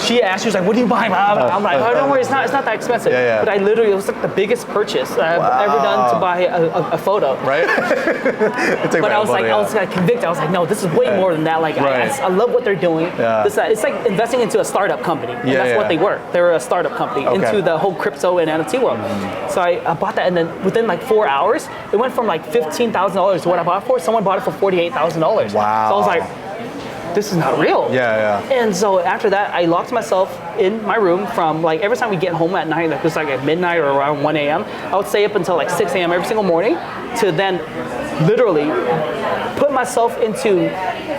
she asked, she was like, "What are you buying?" I'm like, "Oh, don't worry, it's not that expensive." But I literally, it was like the biggest purchase I've ever done to buy a photo. Right. But I was like convicted. I was like, no, this is way more than that. Like I love what they're doing. It's like investing into a startup company. And that's what they were. They were a startup company into the whole crypto and NFT world. So I bought that, and then within like 4 hours, it went from like $15,000 to what I bought for. Someone bought it for $48,000. Wow. So I was like, this is not real. And so after that, I locked myself in my room from like every time we get home at night, like it was like at midnight or around 1 a.m. I would stay up until like 6 a.m. every single morning to then literally put myself into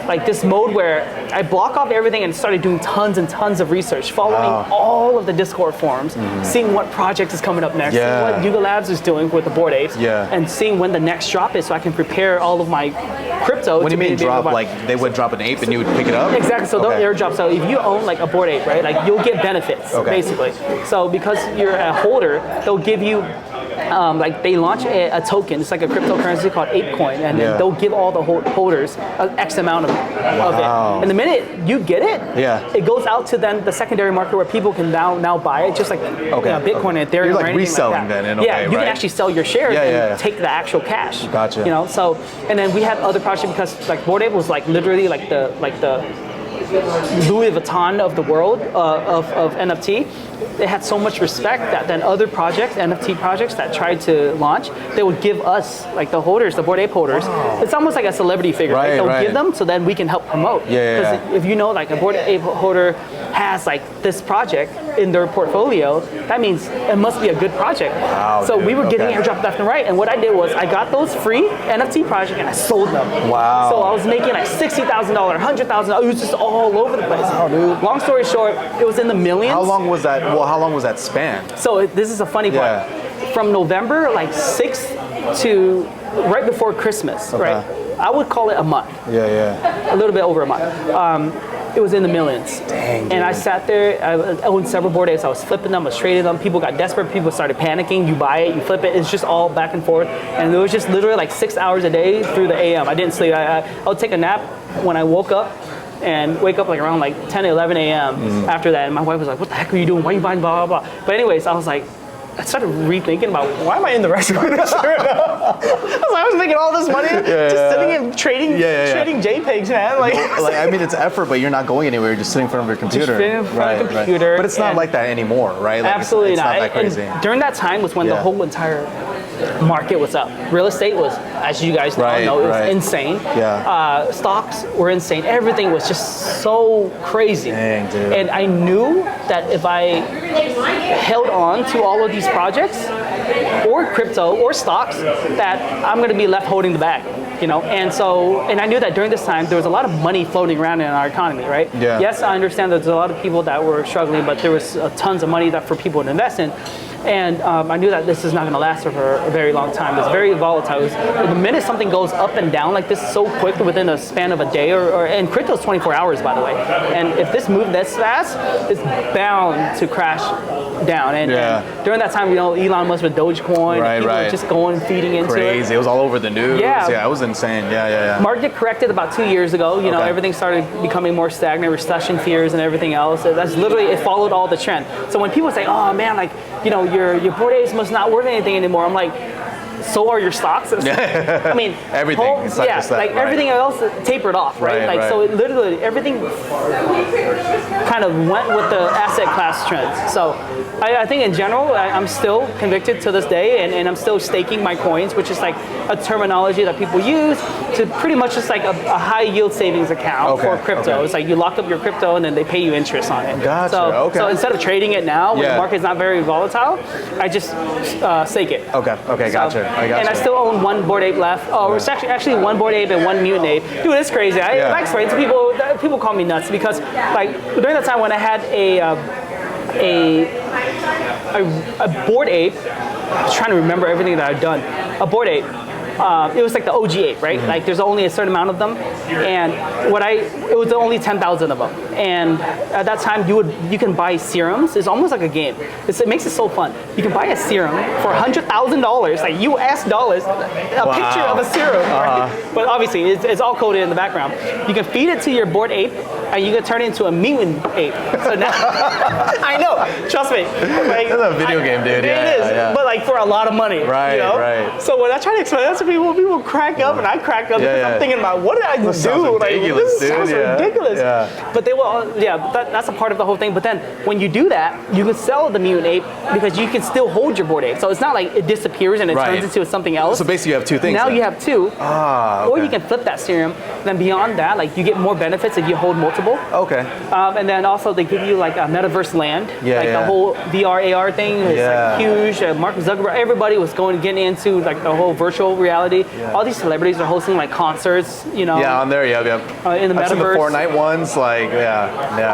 like this mode where I block off everything and started doing tons and tons of research, following all of the Discord forums, seeing what project is coming up next, seeing what Yuga Labs is doing with the Bored Apes, and seeing when the next drop is so I can prepare all of my crypto. What do you mean drop? Like they would drop an ape and you would pick it up? Exactly. So they'll airdrop. So if you own like a Bored Ape, right, like you'll get benefits basically. So because you're a holder, they'll give you like they launch a token. It's like a cryptocurrency called ApeCoin, and then they'll give all the holders X amount of it. And the minute you get it, it goes out to then the secondary market where people can now buy it, just like Bitcoin and Ethereum. You're like or anything reselling like that. then in a way, you can actually sell your shares and take the actual cash. Gotcha. You know, so and then we had other projects because like Bored Ape was like literally like the Louis Vuitton of the world of NFT. They had so much respect that then other projects, NFT projects that tried to launch, they would give us, like the holders, the Bored Ape holders, it's almost like a celebrity figure. Right, they'll give them so then we can help promote. Because if you know like a Bored Ape holder has like this project in their portfolio, that means it must be a good project. So we were getting airdropped left and right, and what I did was I got those free NFT projects and I sold them. So I was making like $60,000, $100,000. It was just all over the place. Long story short, it was in the millions. How long was that? Well, how long was that span? So this is a funny part. From November like 6th to right before Christmas, right? I would call it a month. A little bit over a month. It was in the millions. Dang, and I sat there, I owned several Bored Apes, I was flipping them, I was trading them, people got desperate, people started panicking, you buy it, you flip it, it's just all back and forth. And it was just literally like 6 hours a day through the AM. I didn't sleep, I would take a nap when I woke up, and wake up like around like 10, 11 a.m. After that, and my wife was like, what the heck are you doing? Why are you buying blah, blah, blah? But anyways, I was like, I started rethinking about why am I in the restaurant industry? I was making all this money just sitting and trading JPEGs, man. Like I mean, it's effort, but you're not going anywhere. You're just sitting in front of your computer. Just sitting in front of a computer. But it's not like that anymore, right? Like absolutely it's not. Not that crazy. And during that time was when the whole entire market was up. Real estate was, as you guys know, it was insane. Stocks were insane. Everything was just so crazy. Dang, dude. And I knew that if I held on to all of these projects or crypto or stocks, that I'm going to be left holding the bag. You know, and I knew that during this time there was a lot of money floating around in our economy, right? Yes, I understand there's a lot of people that were struggling, but there was tons of money that for people to invest in. And I knew that this is not going to last for a very long time. It's very volatile. The minute something goes up and down like this so quick within a span of a day, and crypto is 24 hours, by the way. And if this moves this fast, it's bound to crash down. And during that time, you know, Elon Musk with Dogecoin, and people were just going, feeding into it. Crazy. It was all over the news. Yeah, it was insane. Market corrected about 2 years ago. You know, everything started becoming more stagnant, recession fears and everything else. That's literally, it followed all the trend. So when people say, oh man, like, you know, your Bored Apes must not worth anything anymore, I'm like, so are your stocks. I mean, everything. It's not just that, like right. everything else tapered off, right? Like so, it literally everything kind of went with the asset class trends. So I think in general, I'm still convicted to this day, and I'm still staking my coins, which is like a terminology that people use to pretty much just like a high yield savings account for crypto. It's like you lock up your crypto and then they pay you interest on it. Gotcha. So instead of trading it now when the market's not very volatile, I just stake it. Okay, gotcha. I gotcha. And I still own one Bored Ape left. Oh, it's actually one Bored Ape and one Mutant Ape. Dude, it's crazy. I explain to people. People call me nuts because, like, during the time when I had a Bored Ape, I was trying to remember everything that I'd done. A Bored Ape. It was like the OG ape, right? Like there's only a certain amount of them, and it was only 10,000 of them. And at that time, you can buy serums. It's almost like a game. It makes it so fun. You can buy a serum for $100,000, like US dollars, a picture of a serum. Right? But obviously, it's all coded in the background. You can feed it to your Bored Ape, and you can turn it into a mutant ape. So now, I know, trust me. Like, it's a video game, dude. It is, but like for a lot of money. Right, you know? right. So when I try to explain that to people crack up, and I crack up because I'm thinking about what did I do? This sounds ridiculous, this sounds ridiculous. Yeah. But they will, that's a part of the whole thing. But then when you do that, you can sell the mutant ape because you can still hold your Bored Ape. So it's not like it disappears and it turns into something else. So basically, you have two things. Now you have two. Or you can flip that serum. Then beyond that, like you get more benefits if you hold multiple. Okay. And then also they give you like a metaverse land. The whole VR AR thing is like huge. Mark Zuckerberg, everybody was getting into like the whole virtual reality. All these celebrities are hosting like concerts, you know. Yeah, on there, in the metaverse. I've seen the Fortnite ones, like,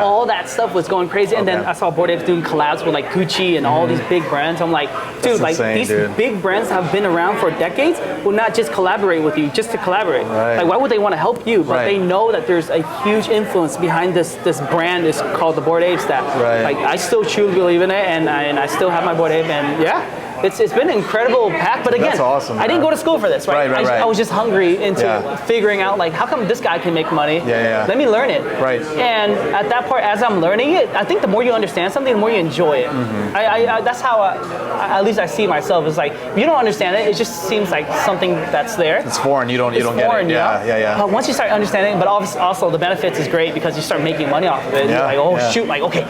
All that stuff was going crazy. And then I saw Bored Apes doing collabs with like Gucci and all these big brands. I'm like, dude, these big brands have been around for decades, will not just collaborate with you just to collaborate. Right. Like, why would they want to help you? But they know that there's a huge influence behind this brand is called the Bored Apes that like I still truly believe in it, and I still have my Bored Ape, and it's been an incredible pack. But again, that's awesome, I didn't go to school for this, right? I was just hungry into figuring out like how come this guy can make money. Let me learn it. Right. And at that part, as I'm learning it, I think the more you understand something, the more you enjoy it. That's how at least I see myself. It's like if you don't understand it, it just seems like something that's there. It's foreign. You don't get it. Yeah. But once you start understanding, but obviously also the benefits is great because you start making money off of it. You're like, shoot, like okay,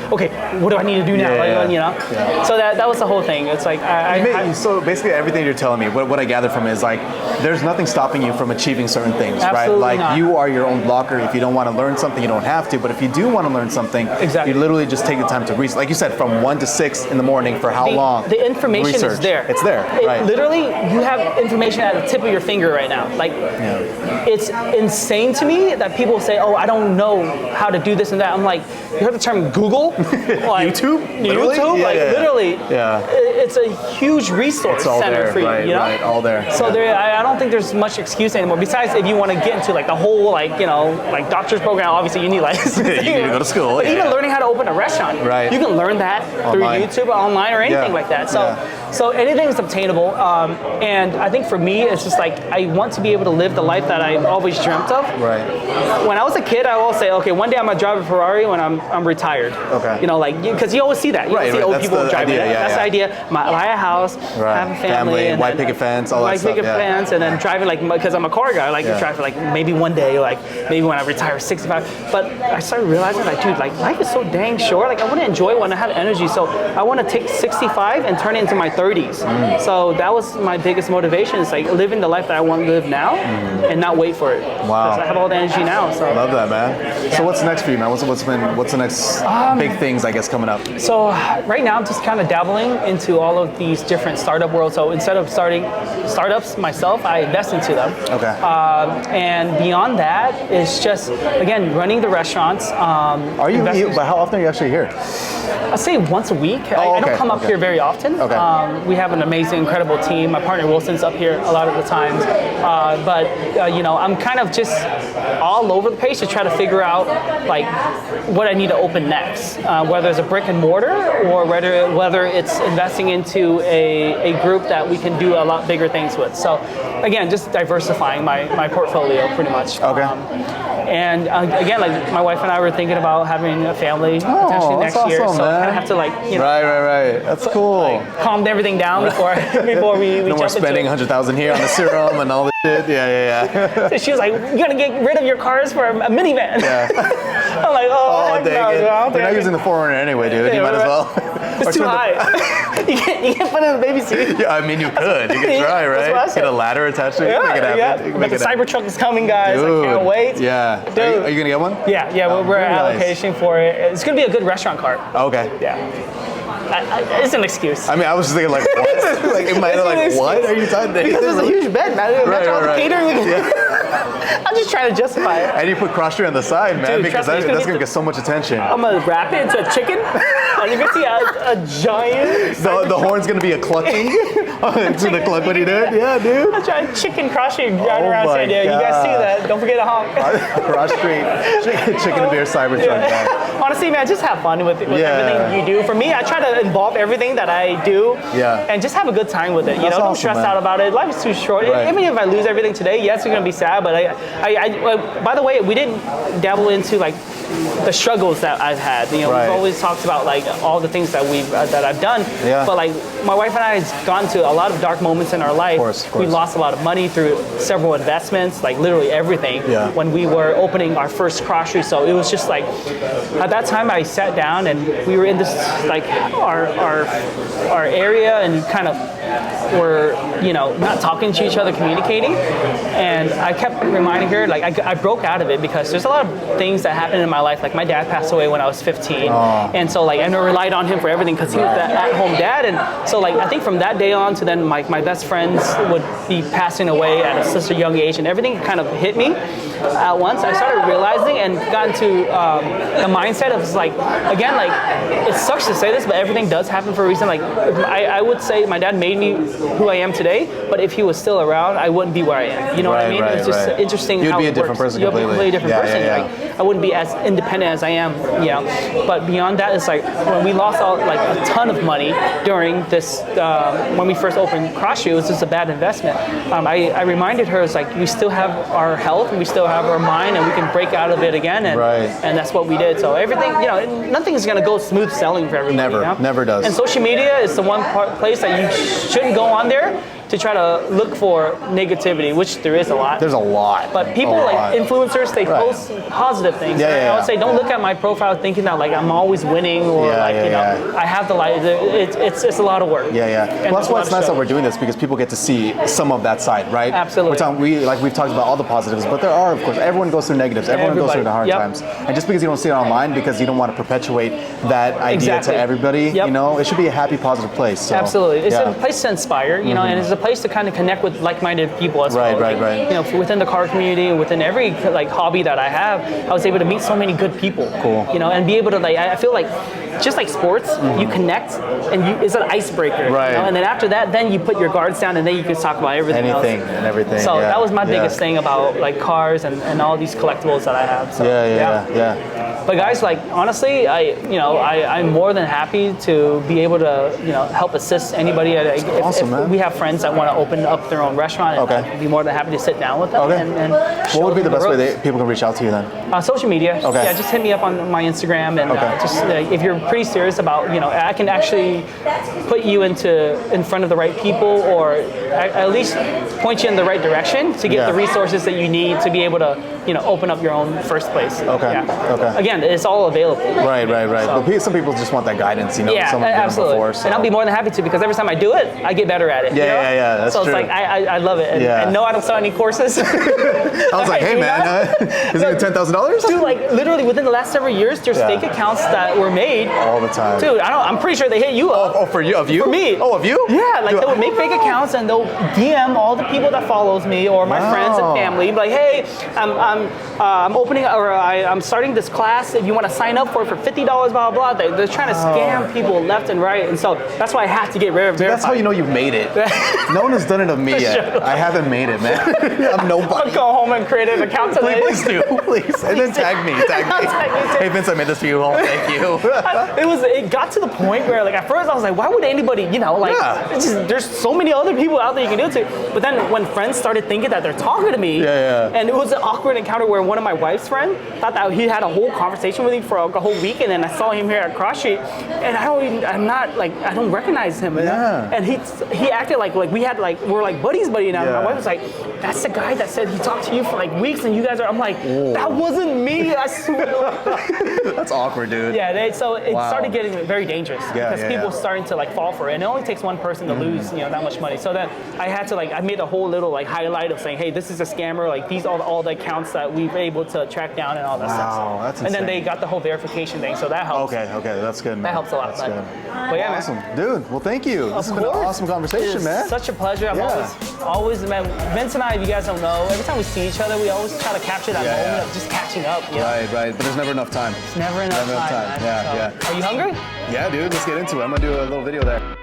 what do I need to do now? You know. So that was the whole thing. It's like so basically everything you're telling me, what I gather from it is like there's nothing stopping you from achieving certain things, right? Like not. you are your own blocker. If you don't want to learn something, you don't have to. But if you do want to learn something, you literally just take the time to research. Like you said, from 1 to 6 in the morning for how long? The information is there. It's there. Right. Literally, you have information at the tip of your finger right now. Like it's insane to me that people say, "Oh, I don't know how to do this and that." I'm like, you heard the term Google? Like, YouTube? YouTube? Literally. It's a huge resource center for you. Right, you know? right, all there. So I don't think there's much excuse anymore. Besides, if you want to get into like the whole like doctor's program, obviously you need license. You need to go to school. But even learning how to open a restaurant, you can learn that through YouTube or online or anything like that. So anything is obtainable. And I think for me, it's just like I want to be able to live the life that I've always dreamt of. Right. When I was a kid, I will say, okay, one day I'm gonna drive a Ferrari when I'm retired. Okay. You know, like because you always see that. You see old people driving it. That's the idea. Buy a house, have a family, and white picket fence, all that stuff. White picket fence, and then driving like because I'm a car guy. I like to drive for like maybe one day, like maybe when I retire 65. But I started realizing like, dude, like life is so dang short. Like I want to enjoy it when I have energy. So I want to take 65 and turn it into my 30s. So that was my biggest motivation. It's like living the life that I want to live now and not wait for it. Wow. Because I have all the energy now. So love that, man. So what's next for you, man? What's the next big things I guess coming up? So right now I'm just kind of dabbling into all of these different startup worlds. So instead of starting startups myself, I invest into them. Okay. And beyond that, it's just again running the restaurants. Are you? But how often are you actually here? I say once a week. I don't come up here very often. Okay. We have an amazing, incredible team. My partner Wilson's up here a lot of the times. But I'm kind of just all over the place to try to figure out like what I need to open next. Whether it's a brick and mortar or whether it's investing into a group that we can do a lot bigger things with. So again, just diversifying my portfolio pretty much. Okay. And again, like my wife and I were thinking about having a family potentially next year. Awesome. So I man. kind of have to like, you know, Right. That's cool. calm everything down before before we No more jump spending into 100,000 here on the serum and all the shit. Yeah. it. So she was like, "You gotta get rid of your cars for a minivan." Yeah. I'm like, "Oh, Oh, heck dang no, it. dude, I don't You're think not I using the 4Runner anyway, dude. You Yeah, might as right. well. It's too high. you can't put it in the baby seat." Yeah, I mean, you could. You could try, That's right? what I said. Get a ladder attached to it. You can make it happen. Yeah. You can But make the it happen. Cybertruck is coming, guys. Dude. I can't wait. Yeah. Dude. Are you gonna get one? Yeah, we're very nice. allocation for it. It's gonna be a good restaurant cart. Okay. Yeah. It's an excuse. I mean, I was just thinking like, what? Like in my head, like, what are you talking about? Because it's a huge bet, man. Imagine all the right. catering. I'm just trying to justify it. And you put cross street on the side, man, Dude, because trust me, it's gonna that's be gonna get so much attention. I'm gonna wrap it into a chicken, and you can see a giant. The horn's gonna be a clucking to the cluck. What are you doing? Yeah, dude. A giant chicken crossing driving Oh around my San Diego. You guys see God. that? Don't forget to honk. Cross street, chicken and beer Cybertruck. Man. Honestly, man, just have fun with Yeah. everything you do. For me, I try to involve everything that I do, Yeah. and just have a good time with it. You That's know, don't awesome, stress man. out about it. Life is too short. Right. Even if I lose everything today, yes, it's gonna be sad. But by the way, we didn't dabble into like the struggles that I've had. You know, Right. we've always talked about like all the things that I've done. Yeah. But like my wife and I have gone to a lot of dark moments in our life. Of course. We lost a lot of money through several investments, like literally everything. Yeah. When we were opening our first crossery, so it was just like at that time I sat down and we were in this like our area and kind of were not talking to each other, communicating, and I kept reminding her like I broke out of it because there's a lot of things that happened in my life. Like my dad passed away when I was 15, and so like I relied on him for everything because he was that at-home dad, and so like I think from that day on to then my best friends would be passing away at such a young age, and everything kind of hit me at once. I started realizing and got into the mindset of like, again, like it sucks to say this, but everything does happen for a reason. Like I would say my dad made me who I am today, but if he was still around, I wouldn't be where I am. You know what I mean? Right, It's just right. interesting You'd how be a it different works. person You'll be a completely. completely different Yeah, person. yeah, Like, I wouldn't be as independent as I am, But beyond that, it's like when we lost like a ton of money during this, when we first opened CrossFit, it was just a bad investment. I reminded her, it's like we still have our health, and we still have our mind, and we can break out of it again, and Right. and that's what we did. So everything, nothing is gonna go smooth sailing for everybody. Never, never does. And social media is the one place that you shouldn't go on there to try to look for negativity, which there is a lot. There's a lot. But people A like lot. influencers, they Right. post positive things. Yeah, And yeah, I would say don't look at my profile thinking that like I'm always winning or Yeah, like yeah, I have the light. It's a lot of work. Yeah. And Well, that's there's a why lot it's of nice that struggle. we're doing this, because people get to see some of that side, right? Absolutely. We've talked about all the positives, but there are, of course, everyone goes through negatives. Everyone goes through the hard Everybody. Yep. times. And just because you don't see it online, because you don't want to perpetuate that idea Exactly. to everybody, Yep. it should be a happy, positive place. So, Absolutely, it's yeah. a place to inspire, and it's a place to kind of connect with like-minded people as Right, well. right, right. Within the car community, within every like hobby that I have, I was able to meet so many good people. Cool. And be able to I feel like just like sports, you connect and it's an icebreaker. Right. And then after that, then you put your guards down and then you can talk about everything Anything else. and everything. So yeah, that was my yeah. biggest thing about like cars and all these collectibles that I have. So, Yeah. But guys, like honestly, I'm more than happy to be able to help assist anybody. Awesome, if man. we have friends that want to open up their own restaurant, and Okay. I'd be more than happy to sit down with them. Okay. And What would be the best way that people can reach out to you then? social media. Okay. Yeah, just hit me up on my Instagram, and Okay. just if you're pretty serious about, I can actually put you in front of the right people, or at least point you in the right direction to get Yeah. the resources that you need to be able to, open up your own first place. Okay. Yeah. Okay. Again, it's all available. Right. So- But some people just want that guidance, Yeah, someone did it absolutely. before. So. And I'll be more than happy to, because every time I do it, I get better at it. Yeah, that's so true. it's like I love it. And, Yeah. and no, I don't sell any courses. I was like, hey Do man, not. isn't it $10,000? Dude, like literally within the last several years, there's Yeah. fake accounts that were made. All the time. Dude, I'm pretty sure they hit you up. Oh, for you? Of you? For me. Oh, of you? Yeah, like Dude, they would make fake accounts and they'll DM all the people that follows me or my friends and Wow. family. Like, hey, I'm opening or I'm starting this class. If you want to sign up for it for $50, blah blah blah. They're trying to scam people left and right, and so that's why I have to get verified. That's how you know you've made it. No one has done it to me yet. I haven't made it, man. I'm I'll nobody. go home and create an account today. Please do, please. And then tag me. Hey, Vince, I made this for you. Oh, thank you. It got to the point where, like, at first I was like, why would anybody, it's just, there's so many other people out there you can do it to. But then when friends started thinking that they're talking to me, and it was an awkward encounter where one of my wife's friends thought that he had a whole conversation with me for a whole week, and then I saw him here at Cross Street, and I don't recognize him. And he acted like we're like buddies now. Yeah. My wife was like, that's the guy that said he talked to you for like weeks, and you guys are. I'm like, that wasn't me. I swear. That's awkward, dude. Yeah, so it started getting very dangerous because people starting to like fall for it, and it only takes one person to lose that much money. So then I had to I made a whole little highlight of saying, hey, this is a scammer. Like these are all the accounts that we've been able to track down and all that stuff. Wow, that's insane. And then they got the whole verification thing, so that helps. Okay, that's good, man. That helps a lot. That's good. But yeah, Awesome, dude. Well, thank you. This has been an awesome conversation, man. Such a pleasure. I'm always, man. Vince and I, if you guys don't know, every time we see each other, we always try to capture that moment of just catching up. Right. But there's never enough time. It's never enough time. Man. Yeah. Are you hungry? Yeah, dude. Let's get into it. I'm gonna do a little video there.